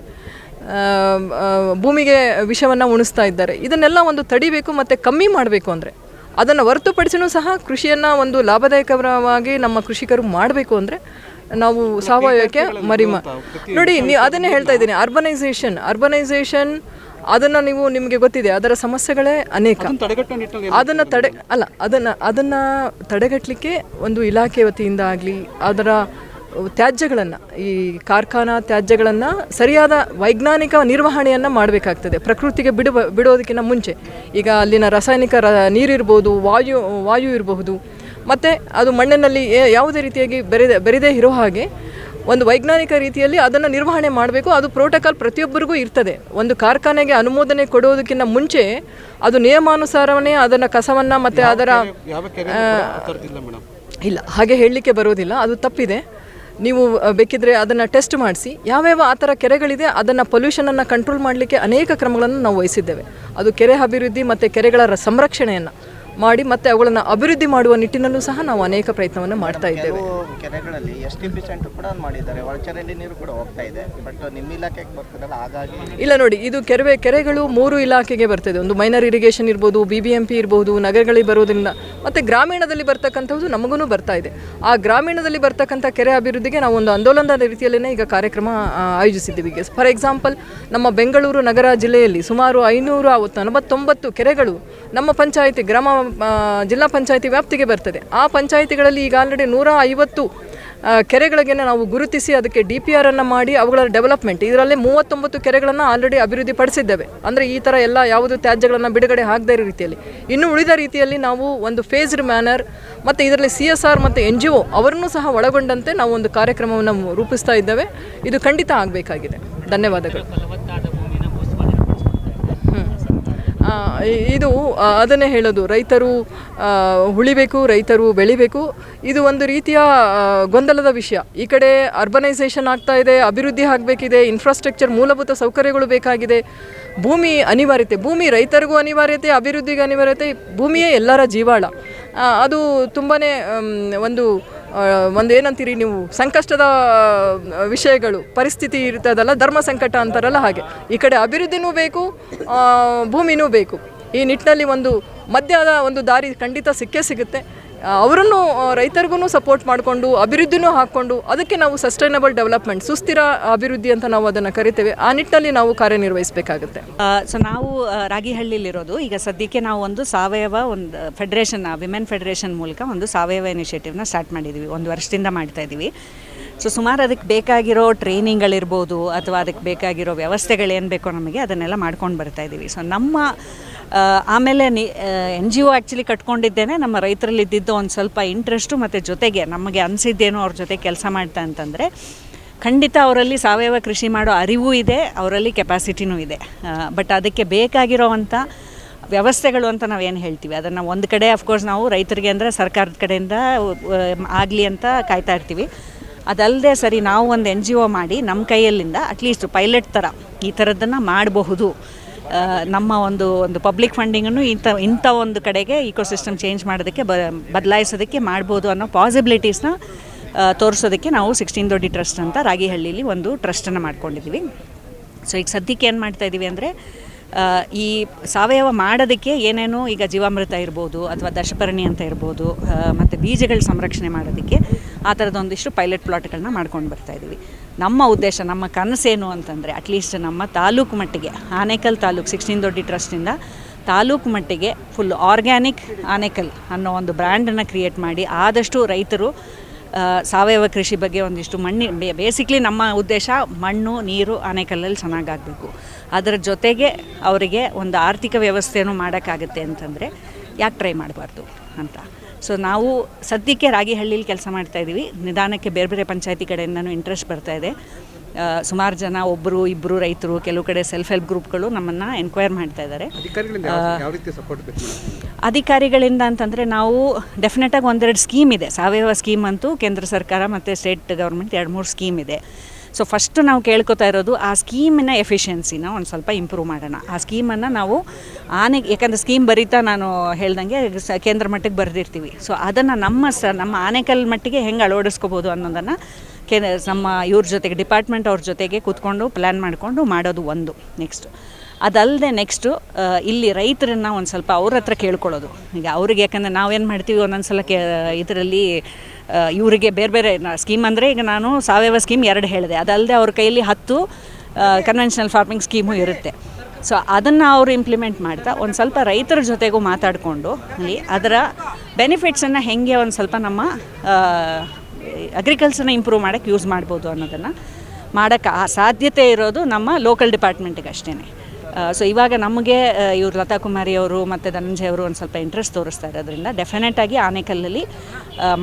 Speaker 4: ಭೂಮಿಗೆ ವಿಷವನ್ನು ಉಣಿಸ್ತಾ ಇದ್ದಾರೆ. ಇದನ್ನೆಲ್ಲ ಒಂದು ತಡಿಬೇಕು ಮತ್ತು ಕಮ್ಮಿ ಮಾಡಬೇಕು. ಅಂದರೆ ಅದನ್ನು ಹೊರತುಪಡಿಸಿನೂ ಸಹ ಕೃಷಿಯನ್ನು ಒಂದು ಲಾಭದಾಯಕವಾಗಿ ನಮ್ಮ ಕೃಷಿಕರು ಮಾಡಬೇಕು ಅಂದರೆ ನಾವು ಸಾವಯವಕ್ಕೆ ನೋಡಿ, ನೀವು ಅದನ್ನೇ ಹೇಳ್ತಾ ಇದ್ದೀನಿ. ಅರ್ಬನೈಸೇಷನ್ ಅದನ್ನು ನಿಮಗೆ ಗೊತ್ತಿದೆ, ಅದರ ಸಮಸ್ಯೆಗಳೇ ಅನೇಕ. ಅದನ್ನು ತಡೆಗಟ್ಟಲಿಕ್ಕೆ ಒಂದು ಇಲಾಖೆ ವತಿಯಿಂದ ಆಗಲಿ, ಅದರ ತ್ಯಾಜ್ಯಗಳನ್ನು, ಈ ಕಾರ್ಖಾನಾ ತ್ಯಾಜ್ಯಗಳನ್ನು ಸರಿಯಾದ ವೈಜ್ಞಾನಿಕ ನಿರ್ವಹಣೆಯನ್ನು ಮಾಡಬೇಕಾಗ್ತದೆ. ಪ್ರಕೃತಿಗೆ ಬಿಡೋದಕ್ಕಿಂತ ಮುಂಚೆ ಈಗ ಅಲ್ಲಿನ ರಾಸಾಯನಿಕ ನೀರಿರ್ಬೋದು, ವಾಯು ಇರಬಹುದು, ಮತ್ತು ಅದು ಮಣ್ಣಿನಲ್ಲಿ ಯಾವುದೇ ರೀತಿಯಾಗಿ ಬೆರೆದೇ ಇರೋ ಹಾಗೆ ಒಂದು ವೈಜ್ಞಾನಿಕ ರೀತಿಯಲ್ಲಿ ಅದನ್ನು ನಿರ್ವಹಣೆ ಮಾಡಬೇಕು. ಅದು ಪ್ರೋಟೋಕಾಲ್ ಪ್ರತಿಯೊಬ್ಬರಿಗೂ ಇರ್ತದೆ. ಒಂದು ಕಾರ್ಖಾನೆಗೆ ಅನುಮೋದನೆ ಕೊಡೋದಕ್ಕಿಂತ ಮುಂಚೆ ಅದು ನಿಯಮಾನುಸಾರವೇ ಅದನ್ನು ಕಸವನ್ನು ಮತ್ತು ಅದರ ಇಲ್ಲ ಹಾಗೆ ಹೇಳಲಿಕ್ಕೆ ಬರೋದಿಲ್ಲ, ಅದು ತಪ್ಪಿದೆ. ನೀವು ಬೇಕಿದ್ರೆ ಅದನ್ನು ಟೆಸ್ಟ್ ಮಾಡಿಸಿ, ಯಾವ್ಯಾವ ಆ ಥರ ಕೆರೆಗಳಿದೆ ಅದನ್ನು ಪೊಲ್ಯೂಷನನ್ನು ಕಂಟ್ರೋಲ್ ಮಾಡಲಿಕ್ಕೆ ಅನೇಕ ಕ್ರಮಗಳನ್ನು ನಾವು ವಹಿಸಿದ್ದೇವೆ. ಅದು ಕೆರೆ ಅಭಿವೃದ್ಧಿ ಮತ್ತು ಕೆರೆಗಳ ಸಂರಕ್ಷಣೆಯನ್ನು ಮಾಡಿ ಮತ್ತು ಅವುಗಳನ್ನು ಅಭಿವೃದ್ಧಿ ಮಾಡುವ ನಿಟ್ಟಿನಲ್ಲೂ ಸಹ ನಾವು ಅನೇಕ ಪ್ರಯತ್ನವನ್ನು ಮಾಡ್ತಾ ಇದ್ದೇವೆ.
Speaker 6: ಕೆರೆಗಳಲ್ಲಿ ಎಸ್ಟಿಫಿಷಿಯೆಂಟ್ ಕೂಡ ಮಾಡಿದ್ದಾರೆ, ಒಳಚರಂಡಿ ನೀರು ಕೂಡ ಹೋಗ್ತಾ ಇದೆ, ಬಟ್ ನಿಮ್ಮ ಇಲಾಖೆಗೆ ಬರ್ತದಲ್ಲ, ಹಾಗಾಗಿ
Speaker 4: ಇಲ್ಲ ನೋಡಿ, ಇದು ಕೆರೆಗಳು 3 ಇಲಾಖೆಗೆ ಬರ್ತದೆ. ಒಂದು ಮೈನರ್ ಇರಿಗೇಷನ್ ಇರ್ಬೋದು, BBMP ಇರ್ಬೋದು, ನಗರಗಳಿಗೆ ಬರೋದ್ರಿಂದ, ಮತ್ತು ಗ್ರಾಮೀಣದಲ್ಲಿ ಬರ್ತಕ್ಕಂಥದ್ದು ನಮಗೂ ಬರ್ತಾ ಇದೆ. ಆ ಗ್ರಾಮೀಣದಲ್ಲಿ ಬರ್ತಕ್ಕಂಥ ಕೆರೆ ಅಭಿವೃದ್ಧಿಗೆ ನಾವು ಒಂದು ಆಂದೋಲನದ ರೀತಿಯಲ್ಲೇ ಈಗ ಕಾರ್ಯಕ್ರಮ ಆಯೋಜಿಸಿದ್ದೀವಿ. ಈಗ ಫಾರ್ ಎಕ್ಸಾಂಪಲ್, ನಮ್ಮ ಬೆಂಗಳೂರು ನಗರ ಜಿಲ್ಲೆಯಲ್ಲಿ ಸುಮಾರು 549 ಕೆರೆಗಳು ನಮ್ಮ ಪಂಚಾಯಿತಿ ಜಿಲ್ಲಾ ಪಂಚಾಯಿತಿ ವ್ಯಾಪ್ತಿಗೆ ಬರ್ತದೆ. ಆ ಪಂಚಾಯಿತಿಗಳಲ್ಲಿ ಈಗ ಆಲ್ರೆಡಿ 150 ಕೆರೆಗಳಿಗೆ ನಾವು ಗುರುತಿಸಿ ಅದಕ್ಕೆ DPR ಅನ್ನು ಮಾಡಿ ಅವುಗಳ ಡೆವಲಪ್ಮೆಂಟ್, ಇದರಲ್ಲಿ 39 ಕೆರೆಗಳನ್ನು ಆಲ್ರೆಡಿ ಅಭಿವೃದ್ಧಿ ಪಡಿಸಿದ್ದೇವೆ. ಅಂದರೆ ಈ ಥರ ಎಲ್ಲ ಯಾವುದು ತ್ಯಾಜ್ಯಗಳನ್ನು ಬಿಡುಗಡೆ ಆಗದೇ ಇರೋ ರೀತಿಯಲ್ಲಿ, ಇನ್ನು ಉಳಿದ ರೀತಿಯಲ್ಲಿ ನಾವು ಒಂದು ಫೇಸ್ಡ್ ಮ್ಯಾನರ್ ಮತ್ತು ಇದರಲ್ಲಿ CSR ಮತ್ತು NGO ಅವರನ್ನು ಸಹ ಒಳಗೊಂಡಂತೆ ನಾವು ಒಂದು ಕಾರ್ಯಕ್ರಮವನ್ನು ರೂಪಿಸ್ತಾ ಇದ್ದೇವೆ. ಇದು ಖಂಡಿತ ಆಗಬೇಕಾಗಿದೆ. ಧನ್ಯವಾದಗಳು. ಇದು ಅದನ್ನೇ ಹೇಳೋದು, ರೈತರು ಉಳಿಬೇಕು, ರೈತರು ಬೆಳಿಬೇಕು. ಇದು ಒಂದು ರೀತಿಯ ಗೊಂದಲದ ವಿಷಯ. ಈ ಕಡೆ ಅರ್ಬನೈಸೇಷನ್ ಆಗ್ತಾ ಇದೆ, ಅಭಿವೃದ್ಧಿ ಆಗಬೇಕಿದೆ, ಇನ್ಫ್ರಾಸ್ಟ್ರಕ್ಚರ್ ಮೂಲಭೂತ ಸೌಕರ್ಯಗಳು ಬೇಕಾಗಿದೆ, ಭೂಮಿ ಅನಿವಾರ್ಯತೆ, ಭೂಮಿ ರೈತರಿಗೂ ಅನಿವಾರ್ಯತೆ, ಅಭಿವೃದ್ಧಿಗೆ ಅನಿವಾರ್ಯತೆ, ಭೂಮಿಯೇ ಎಲ್ಲರ ಜೀವಾಳ. ಅದು ತುಂಬಾ ಒಂದು ಏನಂತೀರಿ ನೀವು, ಸಂಕಷ್ಟದ ವಿಷಯಗಳು, ಪರಿಸ್ಥಿತಿ ಇರ್ತದಲ್ಲ, ಧರ್ಮ ಸಂಕಟ ಅಂತಾರಲ್ಲ ಹಾಗೆ. ಈ ಕಡೆ ಅಭಿವೃದ್ಧಿನೂ ಬೇಕು, ಭೂಮಿನೂ ಬೇಕು. ಈ ನಿಟ್ಟಿನಲ್ಲಿ ಒಂದು ಮಧ್ಯದ ಒಂದು ದಾರಿ ಖಂಡಿತ ಸಿಗುತ್ತೆ. ಅವರನ್ನು ರೈತರಿಗೂ ಸಪೋರ್ಟ್ ಮಾಡಿಕೊಂಡು ಅಭಿವೃದ್ಧಿನೂ ಹಾಕ್ಕೊಂಡು, ಅದಕ್ಕೆ ನಾವು ಸಸ್ಟೈನಬಲ್ ಡೆವಲಪ್ಮೆಂಟ್, ಸುಸ್ಥಿರ ಅಭಿವೃದ್ಧಿ ಅಂತ ನಾವು ಅದನ್ನು ಕರಿತೇವೆ. ಆ ನಿಟ್ಟಿನಲ್ಲಿ ನಾವು ಕಾರ್ಯನಿರ್ವಹಿಸಬೇಕಾಗುತ್ತೆ.
Speaker 7: ಸೊ ನಾವು ರಾಗಿಹಳ್ಳಿಲಿರೋದು. ಈಗ ಸದ್ಯಕ್ಕೆ ನಾವು ಒಂದು ಸಾವಯವ ಒಂದು ಫೆಡರೇಷನ್, ವಿಮೆನ್ ಫೆಡರೇಷನ್ ಮೂಲಕ ಒಂದು ಸಾವಯವ ಇನಿಷಿಯೇಟಿವ್ನ ಸ್ಟಾರ್ಟ್ ಮಾಡಿದ್ದೀವಿ. 1 ವರ್ಷದಿಂದ ಮಾಡ್ತಾ ಇದ್ದೀವಿ. ಸೊ ಸುಮಾರು ಅದಕ್ಕೆ ಬೇಕಾಗಿರೋ ಟ್ರೈನಿಂಗ್ಗಳಿರ್ಬೋದು, ಅಥವಾ ಅದಕ್ಕೆ ಬೇಕಾಗಿರೋ ವ್ಯವಸ್ಥೆಗಳೇನು ಬೇಕೋ ನಮಗೆ ಅದನ್ನೆಲ್ಲ ಮಾಡ್ಕೊಂಡು ಬರ್ತಾಯಿದ್ದೀವಿ. ಸೊ ನಮ್ಮ ಆಮೇಲೆ NGO ಆ್ಯಕ್ಚುಲಿ ಕಟ್ಕೊಂಡಿದ್ದೇನೆ. ನಮ್ಮ ರೈತರಲ್ಲಿ ಇದ್ದಿದ್ದು ಒಂದು ಸ್ವಲ್ಪ ಇಂಟ್ರೆಸ್ಟು, ಮತ್ತು ಜೊತೆಗೆ ನಮಗೆ ಅನಿಸಿದ್ದೇನೋ ಅವ್ರ ಜೊತೆ ಕೆಲಸ ಮಾಡ್ತಾ ಅಂತಂದರೆ, ಖಂಡಿತ ಅವರಲ್ಲಿ ಸಾವಯವ ಕೃಷಿ ಮಾಡೋ ಅರಿವು ಇದೆ, ಅವರಲ್ಲಿ ಕೆಪಾಸಿಟಿನೂ ಇದೆ. ಬಟ್ ಅದಕ್ಕೆ ಬೇಕಾಗಿರೋವಂಥ ವ್ಯವಸ್ಥೆಗಳು ಅಂತ ನಾವೇನು ಹೇಳ್ತೀವಿ ಅದನ್ನು ಒಂದು ಕಡೆ ಅಫ್ಕೋರ್ಸ್ ನಾವು ರೈತರಿಗೆ ಅಂದರೆ ಸರ್ಕಾರದ ಕಡೆಯಿಂದ ಆಗಲಿ ಅಂತ ಕಾಯ್ತಾ ಇರ್ತೀವಿ. ಅದಲ್ಲದೆ ಸರಿ, ನಾವು ಒಂದು NGO ಮಾಡಿ ನಮ್ಮ ಕೈಯಲ್ಲಿಂದ ಅಟ್ಲೀಸ್ಟ್ ಪೈಲಟ್ ಥರ ಈ ಥರದ್ದನ್ನು ಮಾಡಬಹುದು, ನಮ್ಮ ಒಂದು ಪಬ್ಲಿಕ್ ಫಂಡಿಂಗನ್ನು ಇಂಥ ಒಂದು ಕಡೆಗೆ ಇಕೋಸಿಸ್ಟಮ್ ಚೇಂಜ್ ಮಾಡೋದಕ್ಕೆ ಬದಲಾಯಿಸೋದಕ್ಕೆ ಮಾಡ್ಬೋದು ಅನ್ನೋ ಪಾಸಿಬಿಲಿಟೀಸ್ನ ತೋರಿಸೋದಕ್ಕೆ ನಾವು 16 ದೊಡ್ಡಿ ಟ್ರಸ್ಟ್ ಅಂತ ರಾಗಿಹಳ್ಳಿಲಿ ಒಂದು ಟ್ರಸ್ಟನ್ನು ಮಾಡ್ಕೊಂಡಿದ್ದೀವಿ. ಸೊ ಈಗ ಸದ್ಯಕ್ಕೆ ಏನು ಮಾಡ್ತಾಯಿದ್ದೀವಿ ಅಂದರೆ, ಈ ಸಾವಯವ ಮಾಡೋದಕ್ಕೆ ಏನೇನು ಈಗ ಜೀವಾಮೃತ ಇರ್ಬೋದು, ಅಥವಾ ದಶಪರ್ಣಿ ಅಂತ ಇರ್ಬೋದು, ಮತ್ತು ಬೀಜಗಳ ಸಂರಕ್ಷಣೆ ಮಾಡೋದಕ್ಕೆ ಆ ಥರದೊಂದಿಷ್ಟು ಪೈಲಟ್ ಪ್ಲಾಟ್ಗಳನ್ನ ಮಾಡ್ಕೊಂಡು ಬರ್ತಾಯಿದ್ದೀವಿ. ನಮ್ಮ ಉದ್ದೇಶ, ನಮ್ಮ ಕನಸೇನು ಅಂತಂದರೆ, ಅಟ್ಲೀಸ್ಟ್ ನಮ್ಮ ತಾಲೂಕು ಮಟ್ಟಿಗೆ, ಆನೇಕಲ್ ತಾಲೂಕು 16 ದೊಡ್ಡಿ ಟ್ರಸ್ಟಿಂದ ತಾಲೂಕು ಮಟ್ಟಿಗೆ ಫುಲ್ ಆರ್ಗ್ಯಾನಿಕ್ ಆನೇಕಲ್ ಅನ್ನೋ ಒಂದು ಬ್ರ್ಯಾಂಡನ್ನು ಕ್ರಿಯೇಟ್ ಮಾಡಿ, ಆದಷ್ಟು ರೈತರು ಸಾವಯವ ಕೃಷಿ ಬಗ್ಗೆ ಒಂದಿಷ್ಟು ಬೇಸಿಕ್ಲಿ ನಮ್ಮ ಉದ್ದೇಶ ಮಣ್ಣು ನೀರು ಆನೇಕಲ್ಲಲ್ಲಿ ಚೆನ್ನಾಗಾಗಬೇಕು. ಅದರ ಜೊತೆಗೆ ಅವರಿಗೆ ಒಂದು ಆರ್ಥಿಕ ವ್ಯವಸ್ಥೆಯನ್ನು ಮಾಡೋಕ್ಕಾಗುತ್ತೆ ಅಂತಂದರೆ ಯಾಕೆ ಟ್ರೈ ಮಾಡಬಾರ್ದು ಅಂತ. ಸೊ ನಾವು ಸದ್ಯಕ್ಕೆ ರಾಗಿಹಳ್ಳಿಲಿ ಕೆಲಸ ಮಾಡ್ತಾಯಿದ್ದೀವಿ. ನಿಧಾನಕ್ಕೆ ಬೇರೆ ಬೇರೆ ಪಂಚಾಯತಿ ಕಡೆಯಿಂದನೂ ಇಂಟ್ರೆಸ್ಟ್ ಬರ್ತಾಯಿದೆ. ಸುಮಾರು ಜನ ಒಬ್ಬರು ಇಬ್ಬರು ರೈತರು, ಕೆಲವು ಕಡೆ ಸೆಲ್ಫ್ ಹೆಲ್ಪ್ ಗ್ರೂಪ್ಗಳು ನಮ್ಮನ್ನು ಎನ್ಕ್ವೈರ್ ಮಾಡ್ತಾ ಇದ್ದಾರೆ.
Speaker 5: ಅಧಿಕಾರಿಗಳಿಂದ ಯಾವ ರೀತಿ ಸಪೋರ್ಟ್ ಬೇಕು?
Speaker 7: ಅಧಿಕಾರಿಗಳಿಂದ ಅಂತಂದರೆ ನಾವು ಡೆಫಿನೆಟಾಗಿ ಒಂದೆರಡು ಸ್ಕೀಮ್ ಇದೆ. ಸಾವಯವ ಸ್ಕೀಮ್ ಅಂತೂ ಕೇಂದ್ರ ಸರ್ಕಾರ ಮತ್ತು ಸ್ಟೇಟ್ ಗೌರ್ಮೆಂಟ್ 2-3 ಸ್ಕೀಮ್ ಇದೆ. ಸೊ ಫಸ್ಟು ನಾವು ಕೇಳ್ಕೊತಾ ಇರೋದು ಆ ಸ್ಕೀಮಿನ ಎಫಿಷಿಯನ್ಸಿನ ಒಂದು ಸ್ವಲ್ಪ ಇಂಪ್ರೂವ್ ಮಾಡೋಣ. ಆ ಸ್ಕೀಮನ್ನು ನಾವು ಯಾಕಂದರೆ ಸ್ಕೀಮ್ ಬರೀತಾ ನಾನು ಹೇಳ್ದಂಗೆ ಕೇಂದ್ರ ಮಟ್ಟಿಗೆ ಬರೆದಿರ್ತೀವಿ. ಸೊ ಅದನ್ನು ನಮ್ಮ ಆನೆಕಲ್ ಮಟ್ಟಿಗೆ ಹೆಂಗೆ ಅಳವಡಿಸ್ಕೋಬೋದು ಅನ್ನೋದನ್ನು ನಮ್ಮ ಇವ್ರ ಜೊತೆಗೆ ಡಿಪಾರ್ಟ್ಮೆಂಟ್ ಅವ್ರ ಜೊತೆಗೆ ಕೂತ್ಕೊಂಡು ಪ್ಲ್ಯಾನ್ ಮಾಡಿಕೊಂಡು ಮಾಡೋದು ಒಂದು. ಅದಲ್ಲದೆ ನೆಕ್ಸ್ಟು ಇಲ್ಲಿ ರೈತರನ್ನು ಒಂದು ಸ್ವಲ್ಪ ಅವ್ರ ಹತ್ರ ಕೇಳ್ಕೊಳ್ಳೋದು. ಈಗ ಅವ್ರಿಗೆ, ಯಾಕಂದರೆ ನಾವೇನು ಮಾಡ್ತೀವಿ ಒಂದೊಂದು ಸಲ ಇದರಲ್ಲಿ ಇವರಿಗೆ ಬೇರೆ ಬೇರೆ ಸ್ಕೀಮ್ ಅಂದರೆ, ಈಗ ನಾನು ಸಾವಯವ ಸ್ಕೀಮ್ 2 ಹೇಳಿದೆ, ಅದಲ್ಲದೆ ಅವ್ರ ಕೈಯಲ್ಲಿ 10 ಕನ್ವೆನ್ಷನಲ್ ಫಾರ್ಮಿಂಗ್ ಸ್ಕೀಮು ಇರುತ್ತೆ. ಸೊ ಅದನ್ನು ಅವರು ಇಂಪ್ಲಿಮೆಂಟ್ ಮಾಡ್ತಾ ಒಂದು ಸ್ವಲ್ಪ ರೈತರ ಜೊತೆಗೂ ಮಾತಾಡಿಕೊಂಡು ಅಲ್ಲಿ ಅದರ ಬೆನಿಫಿಟ್ಸನ್ನು ಹೇಗೆ ಒಂದು ಸ್ವಲ್ಪ ನಮ್ಮ ಅಗ್ರಿಕಲ್ಚರ್ನ ಇಂಪ್ರೂವ್ ಮಾಡೋಕ್ಕೆ ಯೂಸ್ ಮಾಡ್ಬೋದು ಅನ್ನೋದನ್ನು ಮಾಡೋಕ್ಕೆ ಸಾಧ್ಯತೆ ಇರೋದು ನಮ್ಮ ಲೋಕಲ್ ಡಿಪಾರ್ಟ್ಮೆಂಟಿಗೆ ಅಷ್ಟೇ. ಸೊ ಇವಾಗ ನಮಗೆ ಇವರು ಲತಾ ಕುಮಾರಿ ಅವರು ಮತ್ತು ಧನಂಜಯ ಅವರು ಒಂದು ಸ್ವಲ್ಪ ಇಂಟ್ರೆಸ್ಟ್ ತೋರಿಸ್ತಾ ಇರೋದ್ರಿಂದ ಡೆಫಿನೆಟಾಗಿ ಆನೆಕಲ್ಲಲ್ಲಿ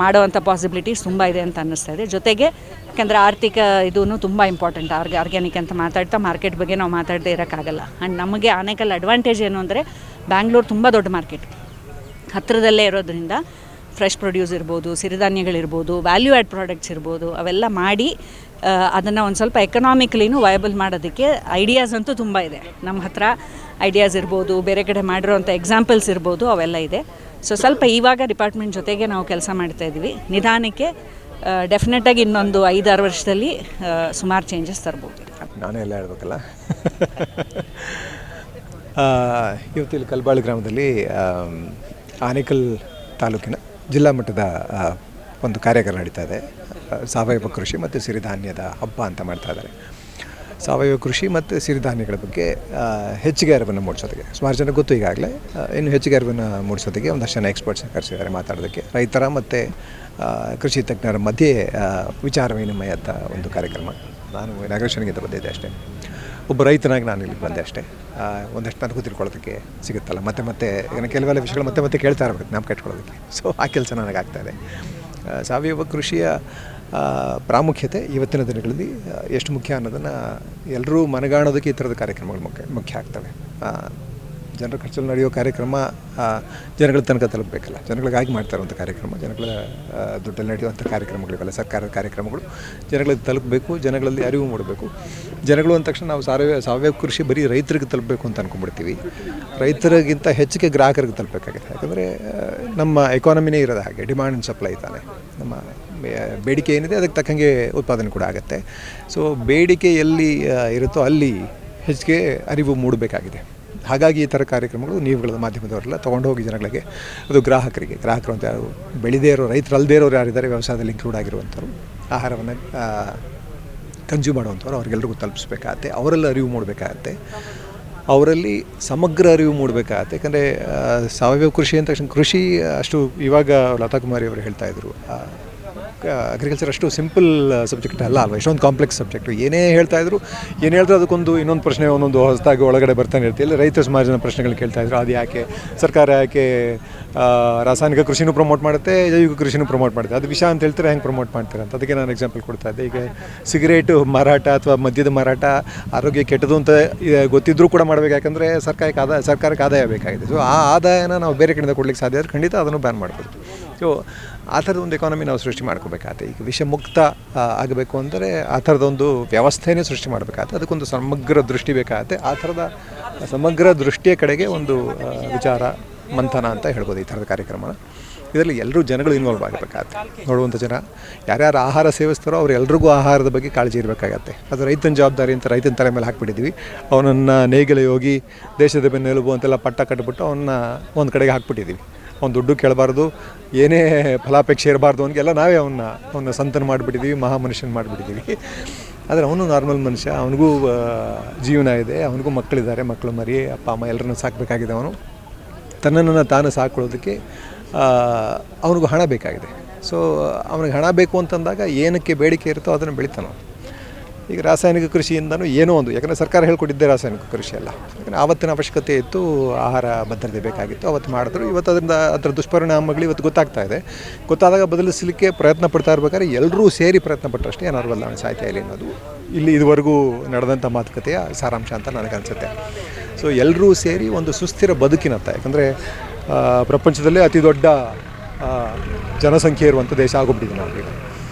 Speaker 7: ಮಾಡೋವಂಥ ಪಾಸಿಬಿಲಿಟೀಸ್ ತುಂಬ ಇದೆ ಅಂತ ಅನ್ನಿಸ್ತಾ ಇದೆ. ಜೊತೆಗೆ ಯಾಕಂದರೆ ಆರ್ಥಿಕ ಇದೂ ತುಂಬ ಇಂಪಾರ್ಟೆಂಟ್. ಆರ್ಗ್ಯಾನಿಕ್ ಅಂತ ಮಾತಾಡ್ತಾ ಮಾರ್ಕೆಟ್ ಬಗ್ಗೆ ನಾವು ಮಾತಾಡದೇ ಇರೋಕ್ಕಾಗಲ್ಲ. ಆ್ಯಂಡ್ ನಮಗೆ ಆನೆಕಲ್ ಅಡ್ವಾಂಟೇಜ್ ಏನು ಅಂದರೆ ಬ್ಯಾಂಗ್ಳೂರು ತುಂಬ ದೊಡ್ಡ ಮಾರ್ಕೆಟ್, ಹತ್ತಿರದಲ್ಲೇ ಇರೋದ್ರಿಂದ ಫ್ರೆಶ್ ಪ್ರೊಡ್ಯೂಸ್ ಇರ್ಬೋದು, ಸಿರಿಧಾನ್ಯಗಳಿರ್ಬೋದು, ವ್ಯಾಲ್ಯೂ ಆ್ಯಡ್ ಪ್ರಾಡಕ್ಟ್ಸ್ ಇರ್ಬೋದು, ಅವೆಲ್ಲ ಮಾಡಿ ಅದನ್ನು ಒಂದು ಸ್ವಲ್ಪ ಎಕನಾಮಿಕಲಿನೂ ವಯಬಲ್ ಮಾಡೋದಕ್ಕೆ ಐಡಿಯಾಸ್ ಅಂತೂ ತುಂಬ ಇದೆ. ನಮ್ಮ ಹತ್ರ ಐಡಿಯಾಸ್ ಇರ್ಬೋದು, ಬೇರೆ ಕಡೆ ಮಾಡಿರೋವಂಥ ಎಕ್ಸಾಂಪಲ್ಸ್ ಇರ್ಬೋದು, ಅವೆಲ್ಲ ಇದೆ. ಸೊ ಸ್ವಲ್ಪ ಇವಾಗ ಡಿಪಾರ್ಟ್ಮೆಂಟ್ ಜೊತೆಗೆ ನಾವು ಕೆಲಸ ಮಾಡ್ತಾಯಿದ್ವಿ. ನಿಧಾನಕ್ಕೆ ಡೆಫಿನೆಟಾಗಿ ಇನ್ನೊಂದು 5-6 ವರ್ಷದಲ್ಲಿ ಸುಮಾರು ಚೇಂಜಸ್ ತರ್ಬೋದು.
Speaker 8: ನಾನೇ ಎಲ್ಲ ಹೇಳ್ಬೇಕಲ್ಲ. ಇವತ್ತು ಇಲ್ಲಿ ಕಲ್ಬಾಳು ಗ್ರಾಮದಲ್ಲಿ ಆನೇಕಲ್ ತಾಲೂಕಿನ ಜಿಲ್ಲಾ ಮಟ್ಟದ ಒಂದು ಕಾರ್ಯಕ್ರಮ ನಡೀತಾ ಇದೆ. ಸಾವಯವ ಕೃಷಿ ಮತ್ತು ಸಿರಿಧಾನ್ಯದ ಹಬ್ಬ ಅಂತ ಮಾಡ್ತಾ ಇದ್ದಾರೆ. ಸಾವಯವ ಕೃಷಿ ಮತ್ತು ಸಿರಿಧಾನ್ಯಗಳ ಬಗ್ಗೆ ಹೆಚ್ಚಿಗೆ ಅರಿವನ್ನು ಮೂಡಿಸೋದಕ್ಕೆ ಸುಮಾರು ಜನ ಗೊತ್ತು ಈಗಾಗಲೇ. ಇನ್ನು ಹೆಚ್ಚಿಗೆ ಅರಿವನ್ನು ಮೂಡಿಸೋದಕ್ಕೆ ಒಂದಷ್ಟು ಜನ ಎಕ್ಸ್ಪರ್ಟ್ಸ್ ಕರೆಸಿದ್ದಾರೆ ಮಾತಾಡೋದಕ್ಕೆ. ರೈತರ ಮತ್ತು ಕೃಷಿ ತಜ್ಞರ ಮಧ್ಯೆ ವಿಚಾರ ವಿನಿಮಯದ ಒಂದು ಕಾರ್ಯಕ್ರಮ. ನಾನು ಇನಾಗ್ರೇಷನ್ಗೆ ಬಂದಿದ್ದೆ ಅಷ್ಟೇ. ಒಬ್ಬ ರೈತನಾಗಿ ನಾನು ಇಲ್ಲಿಗೆ ಬಂದೆ ಅಷ್ಟೇ. ಒಂದಷ್ಟು ನನಗೂ ತಿಳ್ಕೊಳ್ಳೋದಕ್ಕೆ ಸಿಗುತ್ತಲ್ಲ, ಮತ್ತೆ ಕೆಲವೆಲ್ಲ ವಿಷಯಗಳು ಮತ್ತೆ ಕೇಳ್ತಾ ಇರಬೇಕು ನಾವು ಕಟ್ಕೊಳ್ಳೋದಕ್ಕೆ. ಸೊ ಆ ಕೆಲಸ ನನಗಾಗ್ತಾಯಿದೆ. ಸಾವಯವ ಕೃಷಿಯ ಪ್ರಾಮುಖ್ಯತೆ ಇವತ್ತಿನ ದಿನಗಳಲ್ಲಿ ಎಷ್ಟು ಮುಖ್ಯ ಅನ್ನೋದನ್ನು ಎಲ್ಲರೂ ಮನಗಾಣೋದಕ್ಕೆ ಈ ಥರದ ಕಾರ್ಯಕ್ರಮಗಳು ಮುಖ್ಯ ಆಗ್ತವೆ. ಜನರ ಖರ್ಚಲ್ಲಿ ನಡೆಯೋ ಕಾರ್ಯಕ್ರಮ ಜನಗಳ ತನಕ ತಲುಪಬೇಕಲ್ಲ. ಜನಗಳಿಗಾಗಿ ಮಾಡ್ತಾ ಇರುವಂಥ ಕಾರ್ಯಕ್ರಮ, ಜನಗಳ ದುಡ್ಡಲ್ಲಿ ನಡೆಯುವಂಥ ಕಾರ್ಯಕ್ರಮಗಳಿವೆಲ್ಲ ಸರ್ಕಾರದ ಕಾರ್ಯಕ್ರಮಗಳು ಜನಗಳಿಗೆ ತಲುಪಬೇಕು, ಜನಗಳಲ್ಲಿ ಅರಿವು ಮೂಡಬೇಕು. ಜನಗಳು ಅಂದ ತಕ್ಷಣ ನಾವು ಸಾವಯವ ಕೃಷಿ ಬರೀ ರೈತರಿಗೆ ತಲುಪಬೇಕು ಅಂತ ಅಂದ್ಕೊಂಡ್ಬಿಡ್ತೀವಿ. ರೈತರಿಗಿಂತ ಹೆಚ್ಚಿಗೆ ಗ್ರಾಹಕರಿಗೆ ತಲುಪಬೇಕಾಗಿದೆ. ಯಾಕಂದರೆ ನಮ್ಮ ಎಕಾನಮಿನೇ ಇರೋದು ಹಾಗೆ, ಡಿಮಾಂಡ್ ಆ್ಯಂಡ್ ಸಪ್ಲೈ ತಾನೆ. ನಮ್ಮ ಬೇಡಿಕೆ ಏನಿದೆ ಅದಕ್ಕೆ ತಕ್ಕಂಗೆ ಉತ್ಪಾದನೆ ಕೂಡ ಆಗುತ್ತೆ. ಸೊ ಬೇಡಿಕೆ ಎಲ್ಲಿ ಇರುತ್ತೋ ಅಲ್ಲಿ ಹೆಚ್ಚಿಗೆ ಅರಿವು ಮೂಡಬೇಕಾಗಿದೆ. ಹಾಗಾಗಿ ಈ ಥರ ಕಾರ್ಯಕ್ರಮಗಳು ನೀವುಗಳ ಮಾಧ್ಯಮದವರೆಲ್ಲ ತೊಗೊಂಡೋಗಿ ಜನಗಳಿಗೆ, ಅದು ಗ್ರಾಹಕರು ಅಂತ ಯಾರು ಬೆಳೆದೇ ಇರೋ ರೈತರು ಅಲ್ಲದೇ ಇರೋರು ಯಾರಿದ್ದಾರೆ, ವ್ಯವಸಾಯದಲ್ಲಿ ಇನ್ಕ್ಲೂಡ್ ಆಗಿರುವಂಥವ್ರು, ಆಹಾರವನ್ನು ಕನ್ಸ್ಯೂಮ್ ಮಾಡುವಂಥವ್ರು, ಅವ್ರಿಗೆಲ್ರಿಗೂ ತಲುಪಿಸ್ಬೇಕಾಗತ್ತೆ. ಅವರೆಲ್ಲ ಅರಿವು ಮೂಡಬೇಕಾಗತ್ತೆ, ಅವರಲ್ಲಿ ಸಮಗ್ರ ಅರಿವು ಮೂಡಬೇಕಾಗತ್ತೆ. ಯಾಕಂದರೆ ಸಾವಯವ ಕೃಷಿ ಅಂದ ತಕ್ಷಣ ಕೃಷಿ ಅಷ್ಟು ಇವಾಗ ಲತಾ ಕುಮಾರಿ ಅವರು ಹೇಳ್ತಾಯಿದ್ರು, ಅಗ್ರಿಕಲ್ಚರ್ ಅಷ್ಟು ಸಿಂಪಲ್ ಸಬ್ಜೆಕ್ಟ್ ಅಲ್ವಾ, ಎಷ್ಟೊಂದು ಕಾಂಪ್ಲೆಕ್ಸ್ ಸಬ್ಜೆಕ್ಟು. ಏನೇ ಹೇಳ್ತಾಯಿದ್ರು ಅದಕ್ಕೊಂದು ಇನ್ನೊಂದು ಪ್ರಶ್ನೆ ಒಂದೊಂದು ಹೊಸದಾಗಿ ಒಳಗಡೆ ಬರ್ತಾನೆ ಇರ್ತೀವಿ. ಇಲ್ಲ ರೈತರು ಸುಮಾರು ಜನ ಪ್ರಶ್ನೆಗಳು ಕೇಳ್ತಾಯಿದ್ರು. ಅದು ಯಾಕೆ ಸರ್ಕಾರ ಯಾಕೆ ರಾಸಾಯನಿಕ ಕೃಷಿನೂ ಪ್ರಮೋಟ್ ಮಾಡುತ್ತೆ, ಜೈವಿಕ ಕೃಷಿನೂ ಪ್ರಮೋಟ್ ಮಾಡುತ್ತೆ, ಅದು ವಿಷ ಅಂತ ಹೇಳ್ತಾರೆ, ಹೆಂಗೆ ಪ್ರಮೋಟ್ ಮಾಡ್ತಾರೆ ಅಂತ. ಅದಕ್ಕೆ ನಾನು ಎಕ್ಸಾಂಪಲ್ ಕೊಡ್ತಾ ಇದ್ದೆ. ಈಗ ಸಿಗರೇಟು ಮಾರಾಟ ಅಥವಾ ಮದ್ಯದ ಮಾರಾಟ ಆರೋಗ್ಯ ಕೆಟ್ಟದು ಅಂತ ಗೊತ್ತಿದ್ರೂ ಕೂಡ ಮಾಡಬೇಕು. ಯಾಕಂದರೆ ಸರ್ಕಾರಕ್ಕೆ ಆದಾಯ ಬೇಕಾಗಿದೆ. ಸೊ ಆ ಆದಾಯನ ನಾವು ಬೇರೆ ಕಡೆಯಿಂದ ಕೊಡ್ಲಿಕ್ಕೆ ಸಾಧ್ಯ ಆದರೆ ಖಂಡಿತ ಅದನ್ನು ಬ್ಯಾನ್ ಮಾಡ್ಬೋದು. ಸೊ ಆ ಥರದ ಒಂದು ಎಕಾನಮಿ ನಾವು ಸೃಷ್ಟಿ ಮಾಡ್ಕೋಬೇಕಾಗತ್ತೆ. ಈಗ ವಿಷಮುಕ್ತ ಆಗಬೇಕು ಅಂದರೆ ಆ ಥರದೊಂದು ವ್ಯವಸ್ಥೆನೇ ಸೃಷ್ಟಿ ಮಾಡಬೇಕಾಗತ್ತೆ. ಅದಕ್ಕೊಂದು ಸಮಗ್ರ ದೃಷ್ಟಿ ಬೇಕಾಗತ್ತೆ. ಆ ಥರದ ಸಮಗ್ರ ದೃಷ್ಟಿಯ ಕಡೆಗೆ ಒಂದು ವಿಚಾರ ಮಂಥನ ಅಂತ ಹೇಳ್ಬೋದು ಈ ಥರದ ಕಾರ್ಯಕ್ರಮನ. ಇದರಲ್ಲಿ ಎಲ್ಲರೂ ಜನಗಳು ಇನ್ವಾಲ್ವ್ ಆಗಬೇಕಾಗತ್ತೆ. ನೋಡುವಂಥ ಜನ ಯಾರ್ಯಾರು ಆಹಾರ ಸೇವಿಸ್ತಾರೋ ಅವರೆಲ್ಲರಿಗೂ ಆಹಾರದ ಬಗ್ಗೆ ಕಾಳಜಿ ಇರಬೇಕಾಗತ್ತೆ. ಅದು ರೈತನ ಜವಾಬ್ದಾರಿ ಅಂತ ರೈತನ ತಲೆ ಮೇಲೆ ಹಾಕ್ಬಿಟ್ಟಿದ್ದೀವಿ. ಅವನನ್ನು ನೇಗಿಲ ಯೋಗಿ, ದೇಶದ ಬೆನ್ನೆಲುಬು ಅಂತೆಲ್ಲ ಪಟ್ಟ ಕಟ್ಟಿಬಿಟ್ಟು ಅವನ್ನ ಒಂದು ಕಡೆಗೆ ಹಾಕ್ಬಿಟ್ಟಿದ್ದೀವಿ. ಅವ್ನು ದುಡ್ಡು ಕೇಳಬಾರ್ದು, ಏನೇ ಫಲಾಪೇಕ್ಷೆ ಇರಬಾರ್ದು, ಅವನಿಗೆಲ್ಲ ನಾವೇ ಅವನ್ನ ಸಂತನ ಮಾಡಿಬಿಟ್ಟಿದ್ದೀವಿ, ಮಹಾಮನುಷ್ಯನ ಮಾಡಿಬಿಟ್ಟಿದ್ದೀವಿ. ಆದರೆ ಅವನು ನಾರ್ಮಲ್ ಮನುಷ್ಯ, ಅವನಿಗೂ ಜೀವನ ಇದೆ, ಅವನಿಗೂ ಮಕ್ಕಳಿದ್ದಾರೆ, ಮಕ್ಕಳು ಮರಿ ಅಪ್ಪ ಅಮ್ಮ ಎಲ್ಲರನ್ನೂ ಸಾಕಬೇಕಾಗಿದೆ. ಅವನು ತನ್ನನ್ನು ತಾನು ಸಾಕೊಳ್ಳೋದಕ್ಕೆ ಅವನಿಗೂ ಹಣ ಬೇಕಾಗಿದೆ. ಸೊ ಅವನಿಗೆ ಹಣ ಬೇಕು ಅಂತಂದಾಗ ಏನಕ್ಕೆ ಬೇಡಿಕೆ ಇರುತ್ತೋ ಅದನ್ನು ಬೆಳಿತಾನೆ. ಈಗ ರಾಸಾಯನಿಕ ಕೃಷಿಯಿಂದನೂ ಏನೋ ಒಂದು, ಯಾಕಂದರೆ ಸರ್ಕಾರ ಹೇಳ್ಕೊಟ್ಟಿದ್ದೆ ರಾಸಾಯನಿಕ ಕೃಷಿ ಅಲ್ಲ, ಯಾಕಂದರೆ ಆವತ್ತಿನ ಅವಶ್ಯಕತೆ ಇತ್ತು, ಆಹಾರ ಭದ್ರತೆ ಬೇಕಾಗಿತ್ತು, ಅವತ್ತು ಮಾಡಿದ್ರು. ಇವತ್ತು ಅದರ ದುಷ್ಪರಿಣಾಮಗಳು ಇವತ್ತು ಗೊತ್ತಾಗ್ತಾ ಇದೆ. ಗೊತ್ತಾದಾಗ ಬದಲಿಸಲಿಕ್ಕೆ ಪ್ರಯತ್ನ ಪಡ್ತಾ ಇರ್ಬೇಕಾದ್ರೆ ಎಲ್ಲರೂ ಸೇರಿ ಪ್ರಯತ್ನ ಪಟ್ಟರಷ್ಟೇ ಏನಾದ್ರು ಬದಲಾವಣೆ ಸಾಧ್ಯ ಇಲ್ಲ ಅನ್ನೋದು ಇಲ್ಲಿ ಇದುವರೆಗೂ ನಡೆದಂಥ ಮಾತುಕತೆಯ ಸಾರಾಂಶ ಅಂತ ನನಗನ್ಸುತ್ತೆ. ಸೊ ಎಲ್ಲರೂ ಸೇರಿ ಒಂದು ಸುಸ್ಥಿರ ಬದುಕಿನತ್ತ, ಯಾಕಂದರೆ ಪ್ರಪಂಚದಲ್ಲೇ ಅತಿ ದೊಡ್ಡ ಜನಸಂಖ್ಯೆ ಇರುವಂಥ ದೇಶ ಆಗೋಗ್ಬಿಟ್ಟಿದೆ ನಾವು. ಈಗ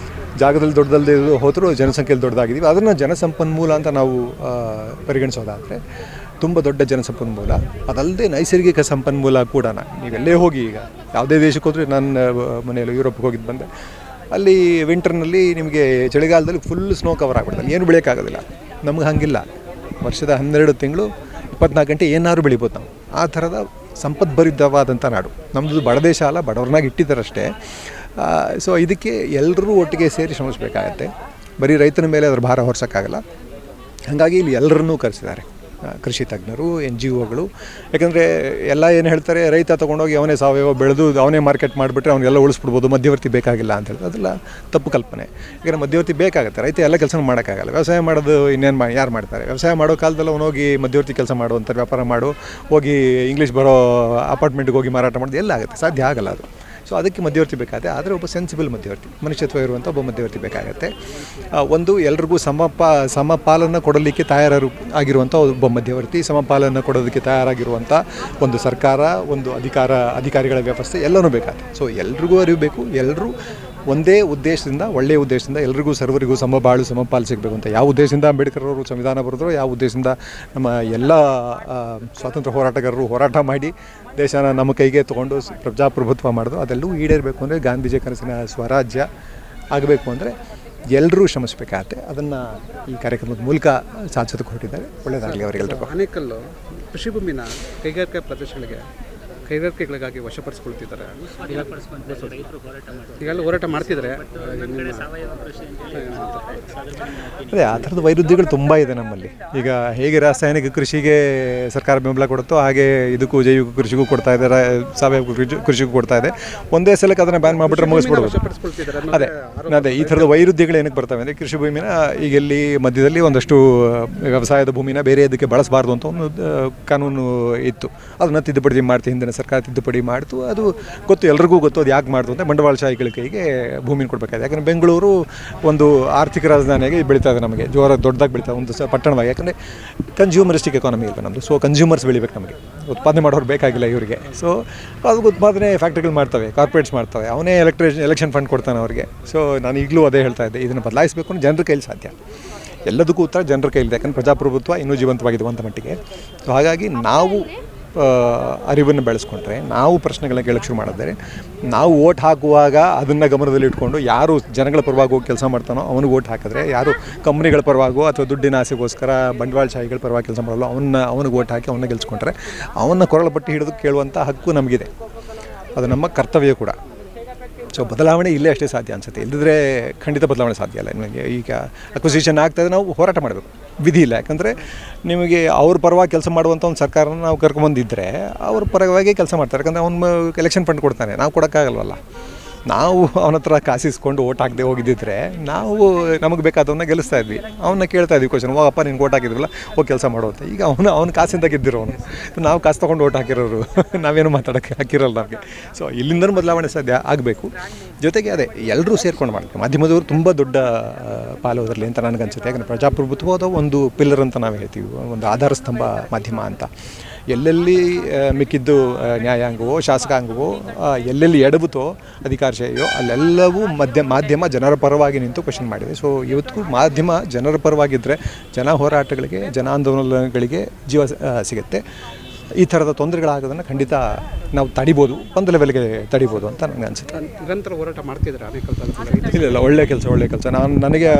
Speaker 8: ಜಾಗದಲ್ಲಿ ದೊಡ್ಡದಲ್ಲದೆ ಹೋದರೂ ಜನಸಂಖ್ಯೆಯಲ್ಲಿ ದೊಡ್ಡದಾಗಿದ್ದೀವಿ. ಅದನ್ನು ಜನಸಂಪನ್ಮೂಲ ಅಂತ ನಾವು ಪರಿಗಣಿಸೋದಾದರೆ ತುಂಬ ದೊಡ್ಡ ಜನಸಂಪನ್ಮೂಲ, ಅದಲ್ಲದೆ ನೈಸರ್ಗಿಕ ಸಂಪನ್ಮೂಲ ಕೂಡ. ನೀವೆಲ್ಲೇ ಹೋಗಿ, ಈಗ ಯಾವುದೇ ದೇಶಕ್ಕೆ ಹೋದರೆ, ನನ್ನ ಮನೆಯಲ್ಲೂ ಯುರೋಪ್ಗೆ ಹೋಗಿದ್ದು ಬಂದೆ, ಅಲ್ಲಿ ವಿಂಟರ್ನಲ್ಲಿ ನಿಮಗೆ ಚಳಿಗಾಲದಲ್ಲಿ ಫುಲ್ ಸ್ನೋ ಕವರ್ ಆಗ್ಬಿಡ್ತದೆ, ಏನು ಬೆಳೆಯೋಕ್ಕಾಗೋದಿಲ್ಲ. ನಮ್ಗೆ ಹಾಗಿಲ್ಲ, ವರ್ಷದ 12 ತಿಂಗಳು 24 ಗಂಟೆ ಏನಾದ್ರು ಬೆಳಿಬೋದು ನಾವು. ಆ ಥರದ ಸಂಪದ್ಭರಿತವಾದಂಥ ನಾಡು ನಮ್ಮದು. ಬಡ ದೇಶ ಅಲ್ಲ, ಬಡವ್ರನ್ನಾಗಿ ಇಟ್ಟಿದ್ದಾರಷ್ಟೇ. ಸೊ ಇದಕ್ಕೆ ಎಲ್ಲರೂ ಒಟ್ಟಿಗೆ ಸೇರಿ ಶ್ರಮಿಸಬೇಕಾಗತ್ತೆ. ಬರೀ ರೈತನ ಮೇಲೆ ಅದರ ಭಾರ ಹೊರಿಸೋಕ್ಕಾಗಲ್ಲ. ಹಾಗಾಗಿ ಇಲ್ಲಿ ಎಲ್ಲರನ್ನೂ ಕರೆಸಿದ್ದಾರೆ, ಕೃಷಿ ತಜ್ಞರು, NGOಗಳು. ಯಾಕಂದರೆ ಎಲ್ಲ ಏನು ಹೇಳ್ತಾರೆ, ರೈತ ತೊಗೊಂಡೋಗಿ ಅವನೇ ಸಾವಯವ ಬೆಳೆದು ಅವನೇ ಮಾರ್ಕೆಟ್ ಮಾಡಿಬಿಟ್ರೆ ಅವನಿಗೆಲ್ಲ ಉಳಿಸ್ಬಿಡ್ಬೋದು, ಮಧ್ಯವರ್ತಿ ಬೇಕಾಗಿಲ್ಲ ಅಂತ ಹೇಳಿ. ಅದೆಲ್ಲ ತಪ್ಪು ಕಲ್ಪನೆ. ಯಾಕಂದರೆ ಮಧ್ಯವರ್ತಿ ಬೇಕಾಗುತ್ತೆ, ರೈತ ಎಲ್ಲ ಕೆಲಸ ಮಾಡೋಕ್ಕಾಗಲ್ಲ. ವ್ಯವಸಾಯ ಮಾಡೋದು ಇನ್ನೇನು ಯಾರು ಮಾಡ್ತಾರೆ? ವ್ಯವಸಾಯ ಮಾಡೋ ಕಾಲದಲ್ಲಿ ಅವನು ಹೋಗಿ ಮಧ್ಯವರ್ತಿ ಕೆಲಸ ಮಾಡುವಂಥ ವ್ಯಾಪಾರ ಮಾಡು, ಹೋಗಿ ಇಂಗ್ಲೀಷ್ ಬರೋ ಅಪಾರ್ಟ್ಮೆಂಟ್ಗೆ ಹೋಗಿ ಮಾರಾಟ ಮಾಡೋದು ಎಲ್ಲ ಆಗುತ್ತೆ, ಸಾಧ್ಯ ಆಗಲ್ಲ ಅದು. ಸೊ ಅದಕ್ಕೆ ಮಧ್ಯವರ್ತಿ ಬೇಕಾಗುತ್ತೆ. ಆದರೆ ಒಬ್ಬ ಸೆನ್ಸಿಬಲ್ ಮಧ್ಯವರ್ತಿ, ಮನುಷ್ಯತ್ವ ಇರುವಂಥ ಒಬ್ಬ ಮಧ್ಯವರ್ತಿ ಬೇಕಾಗುತ್ತೆ. ಒಂದು ಎಲ್ರಿಗೂ ಸಮಪಾಲನ್ನು ಕೊಡಲಿಕ್ಕೆ ಆಗಿರುವಂಥ ಒಬ್ಬ ಮಧ್ಯವರ್ತಿ, ಸಮಪಾಲನ್ನು ಕೊಡೋದಕ್ಕೆ ತಯಾರಾಗಿರುವಂಥ ಒಂದು ಸರ್ಕಾರ, ಒಂದು ಅಧಿಕಾರಿಗಳ ವ್ಯವಸ್ಥೆ ಎಲ್ಲನೂ ಬೇಕಾಗುತ್ತೆ. ಸೊ ಎಲ್ರಿಗೂ ಅರಿಬೇಕು, ಎಲ್ಲರೂ ಒಂದೇ ಉದ್ದೇಶದಿಂದ, ಒಳ್ಳೆಯ ಉದ್ದೇಶದಿಂದ ಎಲ್ರಿಗೂ ಸರ್ವರಿಗೂ ಸಮಬಾಳು ಸಮಪಾಲು ಸಿಗಬೇಕು ಅಂತ. ಯಾವ ಉದ್ದೇಶದಿಂದ ಅಂಬೇಡ್ಕರ್ ಅವರು ಸಂವಿಧಾನ ಬರೆದ್ರು, ಯಾವ ಉದ್ದೇಶದಿಂದ ನಮ್ಮ ಎಲ್ಲ ಸ್ವಾತಂತ್ರ್ಯ ಹೋರಾಟಗಾರರು ಹೋರಾಟ ಮಾಡಿ ದೇಶನ ನಮ್ಮ ಕೈಗೆ ತೊಗೊಂಡು ಪ್ರಜಾಪ್ರಭುತ್ವ ಮಾಡಿದ್ರು, ಅದೆಲ್ಲವೂ ಈಡೇರಬೇಕು ಅಂದರೆ, ಗಾಂಧೀಜಿ ಕನಸಿನ ಸ್ವರಾಜ್ಯ ಆಗಬೇಕು ಅಂದರೆ ಎಲ್ಲರೂ ಶ್ರಮಿಸಬೇಕಾಗತ್ತೆ. ಅದನ್ನು ಈ ಕಾರ್ಯಕ್ರಮದ ಮೂಲಕ ಸಾಧಿಸೋದಕ್ಕೆ ಹೊರಟಿದ್ದಾರೆ. ಒಳ್ಳೆಯದಾಗಲಿ ಅವರಿಗೆಲ್ಲರಿಗೂ.
Speaker 5: ಆನೇಕಲ್ಲು ಕೃಷಿ ಭೂಮಿನ ಕೈಗಾರಿಕೆಗಳಿಗಾಗಿ ವಶಪಡಿಸ್ಕೊಳ್ತಿದ್ದಾರೆ. ಈಗೆಲ್ಲ ಹೋರಾಟ ಮಾಡ್ತಿದ್ದಾರೆ.
Speaker 8: ಅದೇ ಆ ಥರದ ವೈರುಧ್ಯಗಳು ತುಂಬ ಇದೆ ನಮ್ಮಲ್ಲಿ. ಈಗ ಹೇಗೆ ರಾಸಾಯನಿಕ ಕೃಷಿಗೆ ಸರ್ಕಾರ ಬೆಂಬಲ ಕೊಡುತ್ತೋ ಹಾಗೆ ಇದಕ್ಕೂ ಜೈವಿಕ ಕೃಷಿಗೂ ಕೊಡ್ತಾ ಇದ್ದಾರೆ, ಸಾವಯವ ಕೃಷಿಗೂ ಕೊಡ್ತಾ ಇದೆ. ಒಂದೇ ಸಲಕ್ಕೆ ಅದನ್ನು ಬ್ಯಾನ್ ಮಾಡಿಬಿಟ್ರೆ ಮುಗಿಸ್ಬಿಡ್ಬೋದು. ಅದೇ ಈ ಥರದ ವೈರುಧ್ಯಗಳು ಏನಕ್ಕೆ ಬರ್ತವೆ ಅಂದರೆ, ಕೃಷಿ ಭೂಮಿನ ಈಗ ಇಲ್ಲಿ ಮಧ್ಯದಲ್ಲಿ ಒಂದಷ್ಟು ವ್ಯವಸಾಯದ ಭೂಮಿನ ಬೇರೆ ಇದಕ್ಕೆ ಬಳಸಬಾರ್ದು ಅಂತ ಒಂದು ಕಾನೂನು ಇತ್ತು. ಅದನ್ನು ತಿದ್ದುಪಡಿ ಮಾಡ್ತೀವಿ, ಹಿಂದಿನ ಸರ್ಕಾರ ತಿದ್ದುಪಡಿ ಮಾಡ್ತು. ಅದು ಗೊತ್ತು, ಎಲ್ರಿಗೂ ಗೊತ್ತು ಅದು ಯಾಕೆ ಮಾಡ್ತು ಅಂತ. ಬಂಡವಾಳಶಾಹಿಗಳ ಕೈಗೆ ಭೂಮಿನ ಕೊಡಬೇಕಾಗಿದೆ. ಯಾಕಂದರೆ ಬೆಂಗಳೂರು ಒಂದು ಆರ್ಥಿಕ ರಾಜಧಾನಿಯಾಗಿ ಬೆಳೀತಾ ಇದೆ, ನಮಗೆ ದೊಡ್ಡದಾಗಿ ಬೆಳೀತಾ ಒಂದು ಪಟ್ಟಣವಾಗಿ. ಯಾಕಂದರೆ ಕನ್ಸ್ಯೂಮರಿಸ್ಟಿಕ್ ಎಕಾನಮಿ ಇಲ್ಲ ನಮ್ಮದು. ಸೊ ಕನ್ಸ್ಯೂಮರ್ಸ್ ಬೆಳಿಬೇಕು, ನಮಗೆ ಉತ್ಪಾದನೆ ಮಾಡೋರು ಬೇಕಾಗಿಲ್ಲ ಇವರಿಗೆ. ಸೊ ಅದಕ್ಕೆ ಉತ್ಪಾದನೆ ಫ್ಯಾಕ್ಟ್ರಿಗಳು ಮಾಡ್ತವೆ, ಕಾರ್ಪೊರೇಟ್ಸ್ ಮಾಡ್ತವೆ, ಅವನೇ ಎಲೆಕ್ಷನ್ ಫಂಡ್ ಕೊಡ್ತಾನೆ ಅವರಿಗೆ. ಸೊ ನಾನು ಈಗಲೂ ಅದೇ ಹೇಳ್ತಾ ಇದ್ದೆ, ಇದನ್ನು ಬದಲಾಯಿಸಬೇಕು ಅಂದರೆ ಜನರ ಕೈಲಿ ಸಾಧ್ಯ. ಎಲ್ಲದಕ್ಕೂ ಉತ್ತರ ಜನರ ಕೈಲಿದೆ. ಯಾಕಂದರೆ ಪ್ರಜಾಪ್ರಭುತ್ವ ಇನ್ನೂ ಜೀವಂತವಾಗಿರುವಂಥ ಮಟ್ಟಿಗೆ. ಸೊ ಹಾಗಾಗಿ ನಾವು ಅರಿವನ್ನು ಬೆಳೆಸ್ಕೊಂಡ್ರೆ, ನಾವು ಪ್ರಶ್ನೆಗಳನ್ನ ಕೇಳಕ್ಕೆ ಶುರು ಮಾಡಿದರೆ, ನಾವು ಓಟ್ ಹಾಕುವಾಗ ಅದನ್ನು ಗಮನದಲ್ಲಿ ಇಟ್ಕೊಂಡು ಯಾರು ಜನಗಳ ಪರವಾಗಿ ಹೋಗಿ ಕೆಲಸ ಮಾಡ್ತಾನೋ ಅವನಿಗೆ ಓಟ್ ಹಾಕಿದ್ರೆ, ಯಾರು ಕಂಪ್ನಿಗಳ ಪರವಾಗೋ ಅಥವಾ ದುಡ್ಡಿನ ಆಸೆಗೋಸ್ಕರ ಬಂಡವಾಳಶಾಹಿಗಳ ಪರವಾಗಿ ಕೆಲಸ ಮಾಡಲ್ಲ ಅವನಿಗೆ ಓಟ್ ಹಾಕಿ ಅವನ್ನ ಗೆಲ್ಸ್ಕೊಂಡ್ರೆ, ಅವನ್ನ ಕೊರಳ ಪಟ್ಟಿ ಹಿಡಿದು ಕೇಳುವಂಥ ಹಕ್ಕು ನಮಗಿದೆ. ಅದು ನಮ್ಮ ಕರ್ತವ್ಯ ಕೂಡ. ಸೊ ಬದಲಾವಣೆ ಇಲ್ಲೇ ಅಷ್ಟೇ ಸಾಧ್ಯ ಅನಿಸುತ್ತೆ, ಇಲ್ಲದಿದ್ದರೆ ಖಂಡಿತ ಬದಲಾವಣೆ ಸಾಧ್ಯ ಅಲ್ಲ. ನಿಮಗೆ ಈಗ ಅಕ್ವಿಸಿಷನ್ ಆಗ್ತಾಯಿದೆ, ನಾವು ಹೋರಾಟ ಮಾಡಬೇಕು, ವಿಧಿ ಇಲ್ಲ. ಯಾಕಂದರೆ ನಿಮಗೆ ಅವ್ರ ಪರವಾಗಿ ಕೆಲಸ ಮಾಡುವಂಥ ಒಂದು ಸರ್ಕಾರನ ನಾವು ಕರ್ಕೊಂಬಂದಿದ್ದರೆ ಅವ್ರ ಪರವಾಗಿ ಕೆಲಸ ಮಾಡ್ತಾರೆ. ಯಾಕಂದರೆ ಅವ್ನು ಎಲೆಕ್ಷನ್ ಫಂಡ್ ಕೊಡ್ತಾನೆ, ನಾವು ಕೊಡೋಕ್ಕಾಗಲ್ವಲ್ಲ. ನಾವು ಅವನ ಹತ್ರ ಕಾಸಿಸ್ಕೊಂಡು ಓಟ್ ಹಾಕದೆ ಹೋಗಿದ್ದಿದ್ರೆ ನಾವು ನಮಗೆ ಬೇಕಾದವನ್ನ ಗೆಲ್ಲಿಸ್ತಾ ಇದ್ವಿ. ಅವನ್ನ ಕೇಳ್ತಾ ಇದ್ವಿ ಕ್ವಶನ್, ಹೋಗಪ್ಪ ನಿನ್ಗೆ ಓಟ್ ಹಾಕಿದ್ವಲ್ಲ ಹೋಗಿ ಕೆಲಸ ಮಾಡುವಂತ. ಈಗ ಅವನ ಕಾಸಿಂದ ಗೆದ್ದಿರೋನು, ನಾವು ಕಾಸು ತೊಗೊಂಡು ಓಟ್ ಹಾಕಿರೋರು, ನಾವೇನು ಮಾತಾಡೋಕ್ಕೆ ಹಾಕಿರಲ್ಲ ನಮಗೆ. ಸೊ ಇಲ್ಲಿಂದನೂ ಬದಲಾವಣೆ ಸಾಧ್ಯ ಆಗಬೇಕು. ಜೊತೆಗೆ ಅದೇ ಎಲ್ಲರೂ ಸೇರ್ಕೊಂಡು ಮಾಡಬೇಕು. ಮಾಧ್ಯಮದವರು ತುಂಬ ದೊಡ್ಡ ಪಾಲು ಅದರಲ್ಲಿ ಅಂತ ನನಗನ್ಸುತ್ತೆ. ಯಾಕಂದರೆ ಪ್ರಜಾಪ್ರಭುತ್ವದ ಒಂದು ಪಿಲ್ಲರ್ ಅಂತ ನಾವು ಹೇಳ್ತೀವಿ, ಒಂದು ಆಧಾರ ಸ್ತಂಭ ಮಾಧ್ಯಮ ಅಂತ. ಎಲ್ಲೆಲ್ಲಿ ಮಿಕ್ಕಿದ್ದು ನ್ಯಾಯಾಂಗವೋ ಶಾಸಕಾಂಗವೋ ಎಲ್ಲೆಲ್ಲಿ ಎಡವುತ್ತೋ ಅಧಿಕಾರಶಾಹಿಯೋ ಅಲ್ಲೆಲ್ಲವೂ ಮಾಧ್ಯಮ ಜನರ ಪರವಾಗಿ ನಿಂತು ಕ್ವಶನ್ ಮಾಡಿದೆ. ಸೊ ಇವತ್ತಿಗೂ ಮಾಧ್ಯಮ ಜನರ ಪರವಾಗಿದ್ದರೆ ಜನ ಹೋರಾಟಗಳಿಗೆ, ಜನಾಂದೋಲನಗಳಿಗೆ ಜೀವ ಸಿಗುತ್ತೆ. ಈ ಥರದ ತೊಂದರೆಗಳಾಗೋದನ್ನು ಖಂಡಿತ ನಾವು ತಡಿಬೋದು, ಒಂದು ಲೆವೆಲ್ಗೆ ತಡಿಬೋದು ಅಂತ ನನಗೆ ಅನಿಸುತ್ತೆ.
Speaker 5: ನಿರಂತರ ಹೋರಾಟ ಮಾಡ್ತಿದ್ದಾರೆ
Speaker 8: ಇಲ್ಲ ಒಳ್ಳೆ ಕೆಲಸ. ನನಗೆ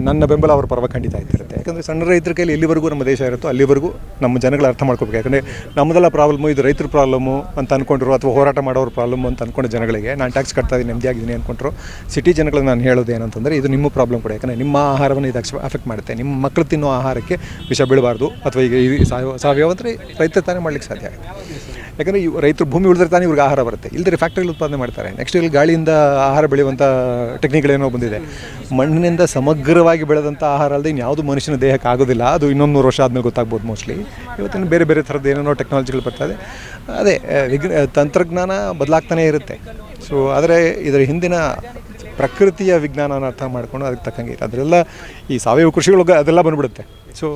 Speaker 8: ನನ್ನ ಬೆಂಬಲ ಅವ್ರ ಪರವಾಗಿ ಖಂಡಿತ ಇರ್ತಿರುತ್ತೆ. ಯಾಕಂದರೆ ಸಣ್ಣ ರೈತರ ಕೈಲಿ ಎಲ್ಲಿವರೆಗೂ ನಮ್ಮ ದೇಶ ಇರುತ್ತೋ ಅಲ್ಲಿವರೆಗೂ ನಮ್ಮ ಜನಗಳು ಅರ್ಥ ಮಾಡ್ಕೋಬೇಕು. ಯಾಕಂದರೆ ನಮ್ಮದೆಲ್ಲ ಪ್ರಾಬ್ಲಮ್ಮು ಇದು ರೈತರ ಪ್ರಾಬ್ಲಮ್ಮು ಅಂತ ಅಂದ್ಕೊಂಡ್ರು, ಅಥವಾ ಹೋರಾಟ ಮಾಡೋರ ಪ್ರಾಬ್ಲಮ್ಮು ಅಂತ ಅಂದ್ಕೊಂಡು ಜನಗಳಿಗೆ ನಾನು ಟ್ಯಾಕ್ಸ್ ಕಟ್ತಾ ಇದ್ದೀನಿ ನೆಮ್ಮದಿಯಾಗಿದ್ದೀನಿ ಅಂದ್ಕೊಂಡ್ರು. ಸಿಟಿ ಜನಗಳಿಗೆ ನಾನು ಹೇಳೋದು ಏನಂತಂದರೆ, ಇದು ನಿಮ್ಮ ಪ್ರಾಬ್ಲಮ್ ಕೂಡ. ಯಾಕಂದರೆ ನಿಮ್ಮ ಆಹಾರವನ್ನು ಇದು ಅಫೆಕ್ಟ್ ಮಾಡುತ್ತೆ. ನಿಮ್ಮ ಮಕ್ಕಳು ತಿನ್ನೋ ಆಹಾರಕ್ಕೆ ವಿಷ ಬೀಳಬಾರ್ದು. ಅಥವಾ ಈಗ ಸಾವಯವ ಅಂದರೆ ರೈತ ತಾನೇ ಮಾಡ್ಲಿಕ್ಕೆ ಸಾಧ್ಯ ಆಗುತ್ತೆ. ಯಾಕಂದರೆ ರೈತರು ಭೂಮಿ ಉಳಿದ್ರೆ ತಾನೇ ಇವ್ರಿಗೆ ಆಹಾರ ಬರುತ್ತೆ, ಇಲ್ಲದ್ರೆ ಫ್ಯಾಕ್ಟ್ರಿಯಲ್ಲಿ ಉತ್ಪಾದನೆ ಮಾಡ್ತಾರೆ. ನೆಕ್ಸ್ಟ್ ಇಲ್ಲಿ ಗಾಳಿಯಿಂದ ಆಹಾರ ಬೆಳೆಯುವಂಥ ಟೆಕ್ನಿಕ್ಗಳೇನೋ ಬಂದಿದೆ. ಮಣ್ಣಿನಿಂದ ಸಮಗ್ರವಾಗಿ ಬೆಳೆದಂಥ ಆಹಾರ ಅಲ್ಲದೆ ಇನ್ಯಾವುದು ಮನುಷ್ಯನ ದೇಹಕ್ಕೆ ಆಗೋದಿಲ್ಲ. ಅದು ಇನ್ನೊಂದು 100 ವರ್ಷ ಆದಮೇಲೆ ಗೊತ್ತಾಗ್ಬೋದು ಮೋಸ್ಟ್ಲಿ. ಇವತ್ತಿನ ಬೇರೆ ಬೇರೆ ಥರದ್ದು ಏನೇನೋ ಟೆಕ್ನಾಲಜಿಗಳು ಬರ್ತದೆ. ಅದೇ ತಂತ್ರಜ್ಞಾನ ಬದಲಾಗ್ತಾನೇ ಇರುತ್ತೆ. ಸೊ ಆದರೆ ಇದರ ಹಿಂದಿನ ಪ್ರಕೃತಿಯ ವಿಜ್ಞಾನನ ಅರ್ಥ ಮಾಡ್ಕೊಂಡು ಅದಕ್ಕೆ ತಕ್ಕಂಗೆ ಇದೆ. ಅದರೆಲ್ಲ ಈ ಸಾವಯವ ಕೃಷಿಯೊಳಗೆ ಅದೆಲ್ಲ ಬಂದುಬಿಡುತ್ತೆ. ಸೊ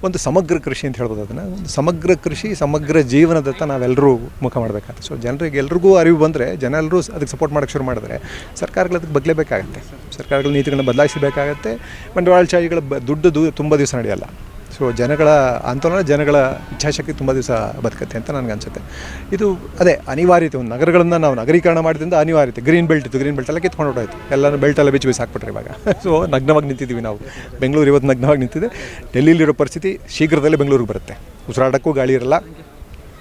Speaker 8: ಒಂದು ಸಮಗ್ರ ಕೃಷಿ ಅಂತ ಹೇಳ್ಬೋದು ಅದನ್ನು. ಒಂದು ಸಮಗ್ರ ಕೃಷಿ, ಸಮಗ್ರ ಜೀವನದತ್ತ ನಾವೆಲ್ಲರೂ ಮುಖ ಮಾಡಬೇಕಾಗುತ್ತೆ. ಸೊ ಜನರಿಗೆ ಎಲ್ರಿಗೂ ಅರಿವು ಬಂದರೆ, ಜನ ಎಲ್ಲರೂ ಅದಕ್ಕೆ ಸಪೋರ್ಟ್ ಮಾಡೋಕ್ಕೆ ಶುರು ಮಾಡಿದ್ರೆ ಸರ್ಕಾರಗಳು ಅದಕ್ಕೆ ಬದಲೇಬೇಕಾಗತ್ತೆ. ಸರ್ಕಾರಗಳ ನೀತಿಗಳನ್ನ ಬದಲಾಯಿಸಬೇಕಾಗತ್ತೆ. ಬಂಡವಾಳಶಾಹಿಗಳ ದುಡ್ಡು ತುಂಬ ದಿವಸ ನಡೆಯಲ್ಲ. ಸೊ ಜನಗಳ ಆಂದೋಲನ, ಜನಗಳ ಇಚ್ಛಾಶಕ್ತಿ ತುಂಬ ದಿವಸ ಬದುಕತ್ತೆ ಅಂತ ನನಗನ್ಸುತ್ತೆ. ಇದು ಅದೇ ಅನಿವಾರ್ಯತೆ. ಒಂದು ನಗರಗಳನ್ನು ನಾವು ನಗರೀಕರಣ ಮಾಡಿದ್ರಿಂದ ಅನಿವಾರ್ಯತೆ. ಗ್ರೀನ್ ಬೆಲ್ಟ್ ಇತ್ತು, ಗ್ರೀನ್ ಬೆಲ್ಟ್ ಎಲ್ಲ ಕಿತ್ಕೊಂಡು ಹೊರಟಾಯ್ತು. ಎಲ್ಲನೂ ಬೆಲ್ಟೆಲ್ಲ ಬಿಚ್ಚಿ ಹಾಕ್ಬಿಟ್ರೆ ಇವಾಗ. ಸೊ ನಗ್ನವಾಗಿ ನಿಂತಿದ್ದೀವಿ ನಾವು. ಬೆಂಗಳೂರು ಇವತ್ತು ನಗ್ನವಾಗಿ ನಿಂತಿದೆ. ಡೆಲ್ಲಿಲಿರೋ ಪರಿಸ್ಥಿತಿ ಶೀಘ್ರದಲ್ಲೇ ಬೆಂಗಳೂರಿಗೆ ಬರುತ್ತೆ. ಉಸಿರಾಟಕ್ಕೂ ಗಾಳಿ ಇರಲ್ಲ,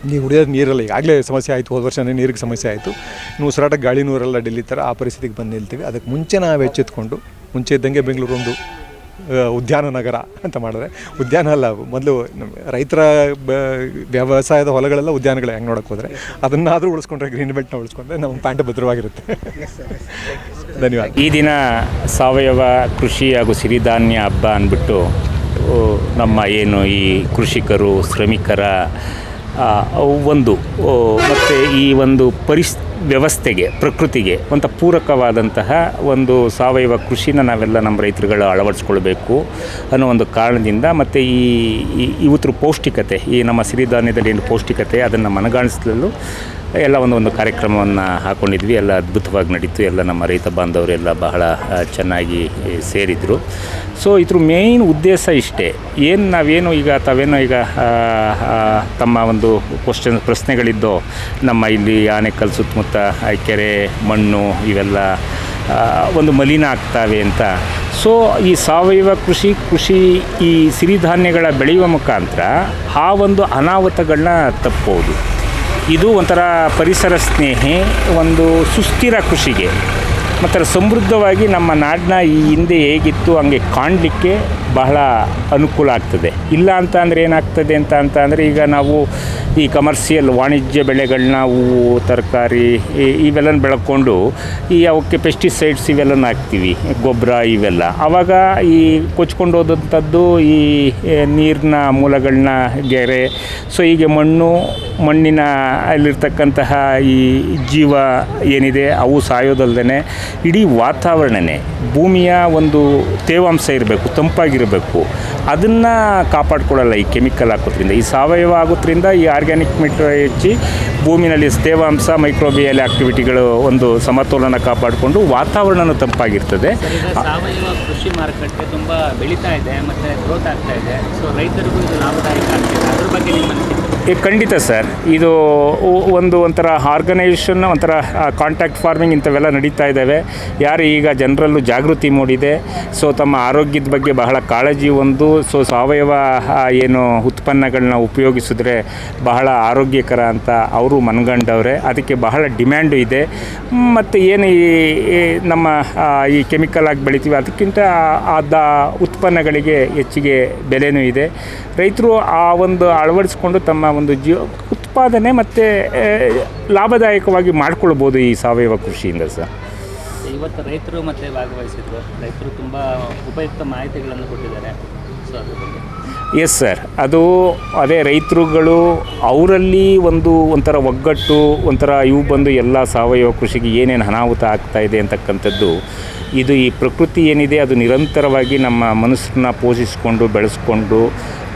Speaker 8: ನೀವು ಕುಡಿಯೋದು ನೀರಲ್ಲ. ಈಗಾಗಲೇ ಸಮಸ್ಯೆ ಆಯಿತು, ಹೋದ ವರ್ಷನೇ ನೀರಿಗೆ ಸಮಸ್ಯೆ ಆಯಿತು. ಇನ್ನು ಉಸಿರಾಟಕ್ಕೆ ಗಾಳಿನೂ ಇರಲ್ಲ ಡೆಲ್ಲಿ ಥರ. ಆ ಪರಿಸ್ಥಿತಿಗೆ ಬಂದು ನಿಲ್ತೀವಿ. ಅದಕ್ಕೆ ಮುಂಚೆ ನಾವು ಎಚ್ಚೆತ್ಕೊಂಡು, ಮುಂಚೆ ಇದ್ದಂಗೆ ಬೆಂಗಳೂರು ಒಂದು ಉದ್ಯಾನ ನಗರ ಅಂತ ಮಾಡಿದ್ರೆ, ಉದ್ಯಾನ ಅಲ್ಲ, ಮೊದಲು ರೈತರ ವ್ಯವಸಾಯದ ಹೊಲಗಳೆಲ್ಲ ಉದ್ಯಾನಗಳೇ. ಹೆಂಗೆ ನೋಡೋಕೆ ಹೋದರೆ ಅದನ್ನಾದರೂ ಉಳಿಸ್ಕೊಂಡ್ರೆ, ಗ್ರೀನ್ ಬೆಲ್ಟ್ನ ಉಳಿಸ್ಕೊಂಡ್ರೆ ನಮ್ಮ ಪ್ಯಾಂಟ್ ಭದ್ರವಾಗಿರುತ್ತೆ. ಧನ್ಯವಾದ.
Speaker 9: ಈ ದಿನ ಸಾವಯವ ಕೃಷಿ ಹಾಗೂ ಸಿರಿಧಾನ್ಯ ಹಬ್ಬ ಅಂದ್ಬಿಟ್ಟು ನಮ್ಮ ಏನು ಈ ಕೃಷಿಕರು, ಶ್ರಮಿಕರ ಒಂದು ಮತ್ತು ಈ ಒಂದು ವ್ಯವಸ್ಥೆಗೆ, ಪ್ರಕೃತಿಗೆ ಒಂದು ಪೂರಕವಾದಂತಹ ಒಂದು ಸಾವಯವ ಕೃಷಿನ ನಾವೆಲ್ಲ ನಮ್ಮ ರೈತರುಗಳು ಅಳವಡಿಸ್ಕೊಳ್ಬೇಕು ಅನ್ನೋ ಒಂದು ಕಾರಣದಿಂದ, ಮತ್ತು ಇವತ್ತು ಪೌಷ್ಟಿಕತೆ, ಈ ನಮ್ಮ ಸಿರಿಧಾನ್ಯದಲ್ಲಿ ಏನು ಪೌಷ್ಟಿಕತೆ ಅದನ್ನು ಮನಗಾಣಿಸಲು ಎಲ್ಲ ಒಂದು ಕಾರ್ಯಕ್ರಮವನ್ನು ಹಾಕ್ಕೊಂಡಿದ್ವಿ. ಎಲ್ಲ ಅದ್ಭುತವಾಗಿ ನಡೀತು. ಎಲ್ಲ ನಮ್ಮ ರೈತ ಬಾಂಧವರೆಲ್ಲ ಬಹಳ ಚೆನ್ನಾಗಿ ಸೇರಿದರು. ಸೊ ಇದ್ರ ಮೇಯ್ನ್ ಉದ್ದೇಶ ಇಷ್ಟೇ. ನಾವೇನು ಈಗ ತಮ್ಮ ಒಂದು ಪ್ರಶ್ನೆಗಳಿದ್ದೋ, ನಮ್ಮ ಇಲ್ಲಿ ಆನೆಕಲ್ ಸುತ್ತಮುತ್ತ ಕೆರೆ, ಮಣ್ಣು ಇವೆಲ್ಲ ಒಂದು ಮಲಿನ ಆಗ್ತವೆ ಅಂತ. ಸೊ ಈ ಸಾವಯವ ಕೃಷಿ ಈ ಸಿರಿಧಾನ್ಯಗಳ ಬೆಳೆಯುವ ಮುಖಾಂತರ ಆ ಒಂದು ಅನಾಹುತಗಳನ್ನ ತಪ್ಪಬಹುದು. ಇದು ಒಂಥರ ಪರಿಸರ ಸ್ನೇಹಿ, ಒಂದು ಸುಸ್ಥಿರ ಕೃಷಿಗೆ ಮತ್ತು ಸಮೃದ್ಧವಾಗಿ ನಮ್ಮ ನಾಡನ್ನ ಈ ಹಿಂದೆ ಹೇಗಿತ್ತು ಹಂಗೆ ಕಾಣಲಿಕ್ಕೆ ಬಹಳ ಅನುಕೂಲ ಆಗ್ತದೆ. ಇಲ್ಲ ಅಂತ ಅಂದರೆ ಏನಾಗ್ತದೆ ಅಂತ ಅಂದರೆ, ಈಗ ನಾವು ಈ ಕಮರ್ಷಿಯಲ್ ವಾಣಿಜ್ಯ ಬೆಳೆಗಳನ್ನ, ಹೂವು, ತರಕಾರಿ ಇವೆಲ್ಲ ಬೆಳ್ಕೊಂಡು ಅವಕ್ಕೆ ಪೆಸ್ಟಿಸೈಡ್ಸ್ ಇವೆಲ್ಲನೂ ಹಾಕ್ತೀವಿ, ಗೊಬ್ಬರ ಇವೆಲ್ಲ. ಆವಾಗ ಈ ಕೊಚ್ಕೊಂಡು ಹೋದಂಥದ್ದು ಈ ನೀರಿನ ಮೂಲಗಳನ್ನ ಗೆರೆ, ಸೊ ಹೀಗೆ ಮಣ್ಣಿನ ಅಲ್ಲಿರ್ತಕ್ಕಂತಹ ಈ ಜೀವ ಏನಿದೆ ಅವು ಸಾಯೋದಲ್ದೇ ಇಡೀ ವಾತಾವರಣನೇ, ಭೂಮಿಯ ಒಂದು ತೇವಾಂಶ ಇರಬೇಕು, ತಂಪಾಗಿರಬೇಕು, ಅದನ್ನು ಕಾಪಾಡ್ಕೊಳ್ಳಲ್ಲ ಈ ಕೆಮಿಕಲ್ ಹಾಕೋದ್ರಿಂದ. ಈ ಸಾವಯವ ಆಗೋದ್ರಿಂದ ಈ ಆರ್ಗ್ಯಾನಿಕ್ ಮೆಟೀರಿಯಲ್ ಹೆಚ್ಚಿ ಭೂಮಿನಲ್ಲಿ ತೇವಾಂಶ, ಮೈಕ್ರೋಬಿಯಲ್ ಆಕ್ಟಿವಿಟಿಗಳು ಒಂದು ಸಮತೋಲನ ಕಾಪಾಡಿಕೊಂಡು ವಾತಾವರಣನೂ ತಂಪಾಗಿರ್ತದೆ.
Speaker 10: ಸಾವಯವ ಕೃಷಿ ಮಾರುಕಟ್ಟೆ ತುಂಬ ಬೆಳೀತಾ ಇದೆ ಮತ್ತು ಗ್ರೋತ್ ಆಗ್ತಾ ಇದೆ. ಸೊ ರೈತರಿಗೂ ಇದು ಲಾಭದಾಯಕ ಆಗ್ತಿದೆ. ಅದ್ರ ಬಗ್ಗೆ ನಿಮ್ಮ ಅನಿಸಿಕೆ?
Speaker 9: ಖಂಡಿತ ಸರ್. ಇದು ಒಂಥರ ಆರ್ಗನೈಸೇಷನ್, ಒಂಥರ ಕಾಂಟ್ಯಾಕ್ಟ್ ಫಾರ್ಮಿಂಗ್ ಇಂಥವೆಲ್ಲ ನಡೀತಾ ಇದ್ದಾವೆ. ಯಾರು ಈಗ ಜನರಲ್ಲೂ ಜಾಗೃತಿ ಮೂಡಿದೆ. ಸೊ ತಮ್ಮ ಆರೋಗ್ಯದ ಬಗ್ಗೆ ಬಹಳ ಕಾಳಜಿ ಸೊ ಸಾವಯವ ಏನು ಉತ್ಪನ್ನಗಳನ್ನ ಉಪಯೋಗಿಸಿದ್ರೆ ಬಹಳ ಆರೋಗ್ಯಕರ ಅಂತ ಅವರು ಮನಗಂಡವ್ರೆ. ಅದಕ್ಕೆ ಬಹಳ ಡಿಮ್ಯಾಂಡು ಇದೆ. ಮತ್ತು ಏನು ನಮ್ಮ ಈ ಕೆಮಿಕಲ್ ಆಗಿ ಬೆಳಿತೀವಿ ಅದಕ್ಕಿಂತ ಉತ್ಪನ್ನಗಳಿಗೆ ಹೆಚ್ಚಿಗೆ ಬೆಲೆನೂ ಇದೆ. ರೈತರು ಆ ಒಂದು ಅಳವಡಿಸ್ಕೊಂಡು ತಮ್ಮ ಒಂದು ಉತ್ಪಾದನೆ ಮತ್ತು ಲಾಭದಾಯಕವಾಗಿ ಮಾಡ್ಕೊಳ್ಬೋದು ಈ ಸಾವಯವ ಕೃಷಿಯಿಂದ ಸರ್.
Speaker 10: ಇವತ್ತು ರೈತರು ಮತ್ತು ಭಾಗವಹಿಸಿದ್ರು. ರೈತರು ತುಂಬ ಉಪಯುಕ್ತ ಮಾಹಿತಿಗಳನ್ನು ಕೊಟ್ಟಿದ್ದಾರೆ. ಸೊ ಅದ್ರ ಬಗ್ಗೆ
Speaker 9: ಎಸ್ ಸರ್. ಅದೇ ರೈತರುಗಳು ಅವರಲ್ಲಿ ಒಂಥರ ಒಗ್ಗಟ್ಟು, ಒಂಥರ ಇವು ಬಂದು ಎಲ್ಲ ಸಾವಯವ ಕೃಷಿಗೆ ಏನೇನು ಅನಾಹುತ ಆಗ್ತಾಯಿದೆ ಅಂತಕ್ಕಂಥದ್ದು, ಇದು ಈ ಪ್ರಕೃತಿ ಏನಿದೆ ಅದು ನಿರಂತರವಾಗಿ ನಮ್ಮ ಮನಸ್ಸನ್ನ ಪೋಷಿಸಿಕೊಂಡು ಬೆಳೆಸ್ಕೊಂಡು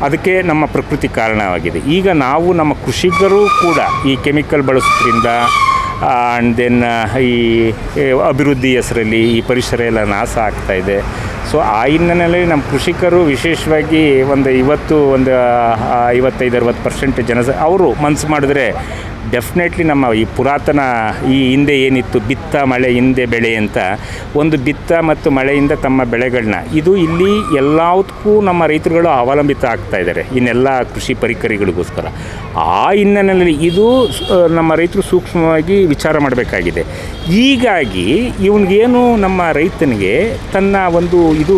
Speaker 9: ಅದಕ್ಕೆ ನಮ್ಮ ಪ್ರಕೃತಿ ಕಾರಣವಾಗಿದೆ. ಈಗ ನಾವು ನಮ್ಮ ಕೃಷಿಕರು ಕೂಡ ಈ ಕೆಮಿಕಲ್ ಬಳಸೋದ್ರಿಂದ ಆ್ಯಂಡ್ ದೆನ್ ಈ ಅಭಿವೃದ್ಧಿ ಹೆಸರಲ್ಲಿ ಈ ಪರಿಸರ ಎಲ್ಲ ನಾಶ ಆಗ್ತಾಯಿದೆ. ಸೊ ಆ ಹಿನ್ನೆಲೆಯಲ್ಲಿ ನಮ್ಮ ಕೃಷಿಕರು ವಿಶೇಷವಾಗಿ ಒಂದು 55-60% ಅವರು ಮನಸ್ಸು ಮಾಡಿದ್ರೆ ಡೆಫಿನೆಟ್ಲಿ ನಮ್ಮ ಈ ಪುರಾತನ ಈ ಹಿಂದೆ ಏನಿತ್ತು ಬಿತ್ತ ಮಳೆ ಹಿಂದೆ ಬೆಳೆ ಅಂತ, ಒಂದು ಬಿತ್ತ ಮತ್ತು ಮಳೆಯಿಂದ ತಮ್ಮ ಬೆಳೆಗಳನ್ನ ಇಲ್ಲಿ ಎಲ್ಲದಕ್ಕೂ ನಮ್ಮ ರೈತರುಗಳು ಅವಲಂಬಿತ ಆಗ್ತಾ ಇದ್ದಾರೆ ಇನ್ನೆಲ್ಲ ಕೃಷಿ ಪರಿಕರಗಳಿಗೋಸ್ಕರ. ಆ ಹಿನ್ನೆಲೆಯಲ್ಲಿ ಇದು ನಮ್ಮ ರೈತರು ಸೂಕ್ಷ್ಮವಾಗಿ ವಿಚಾರ ಮಾಡಬೇಕಾಗಿದೆ. ಹೀಗಾಗಿ ಇವನಿಗೇನು ನಮ್ಮ ರೈತನಿಗೆ ತನ್ನ ಒಂದು ಇದು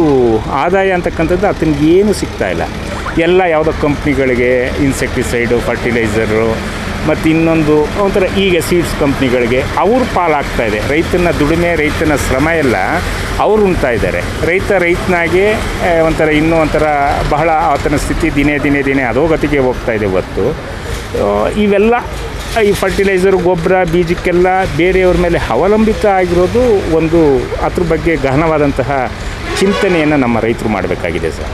Speaker 9: ಆದಾಯ ಅಂತಕ್ಕಂಥದ್ದು ಆತನಿಗೇನು ಸಿಗ್ತಾಯಿಲ್ಲ. ಎಲ್ಲ ಯಾವುದೋ ಕಂಪ್ನಿಗಳಿಗೆ ಇನ್ಸೆಕ್ಟಿಸೈಡು, ಫರ್ಟಿಲೈಸರು ಮತ್ತು ಇನ್ನೊಂದು ಒಂಥರ ಈಗ ಸೀಡ್ಸ್ ಕಂಪ್ನಿಗಳಿಗೆ ಅವ್ರ ಪಾಲಾಗ್ತಾಯಿದೆ. ರೈತನ ದುಡಿಮೆ, ರೈತನ ಶ್ರಮ ಎಲ್ಲ ಅವ್ರು ಉಣ್ತಾ ಇದ್ದಾರೆ. ರೈತನಾಗೆ ಒಂಥರ ಇನ್ನೂ ಒಂಥರ ಬಹಳ ಆತನ ಸ್ಥಿತಿ ದಿನೇ ಅಧೋಗತಿಗೆ ಹೋಗ್ತಾ ಇದೆ ಹೊತ್ತು. ಇವೆಲ್ಲ ಈ ಫರ್ಟಿಲೈಸರ್, ಗೊಬ್ಬರ, ಬೀಜಕ್ಕೆಲ್ಲ ಬೇರೆಯವ್ರ ಮೇಲೆ ಅವಲಂಬಿತ ಆಗಿರೋದು ಒಂದು ಅದ್ರ ಬಗ್ಗೆ ಗಹನವಾದಂತಹ ಚಿಂತನೆಯನ್ನು ನಮ್ಮ ರೈತರು ಮಾಡಬೇಕಾಗಿದೆ ಸರ್.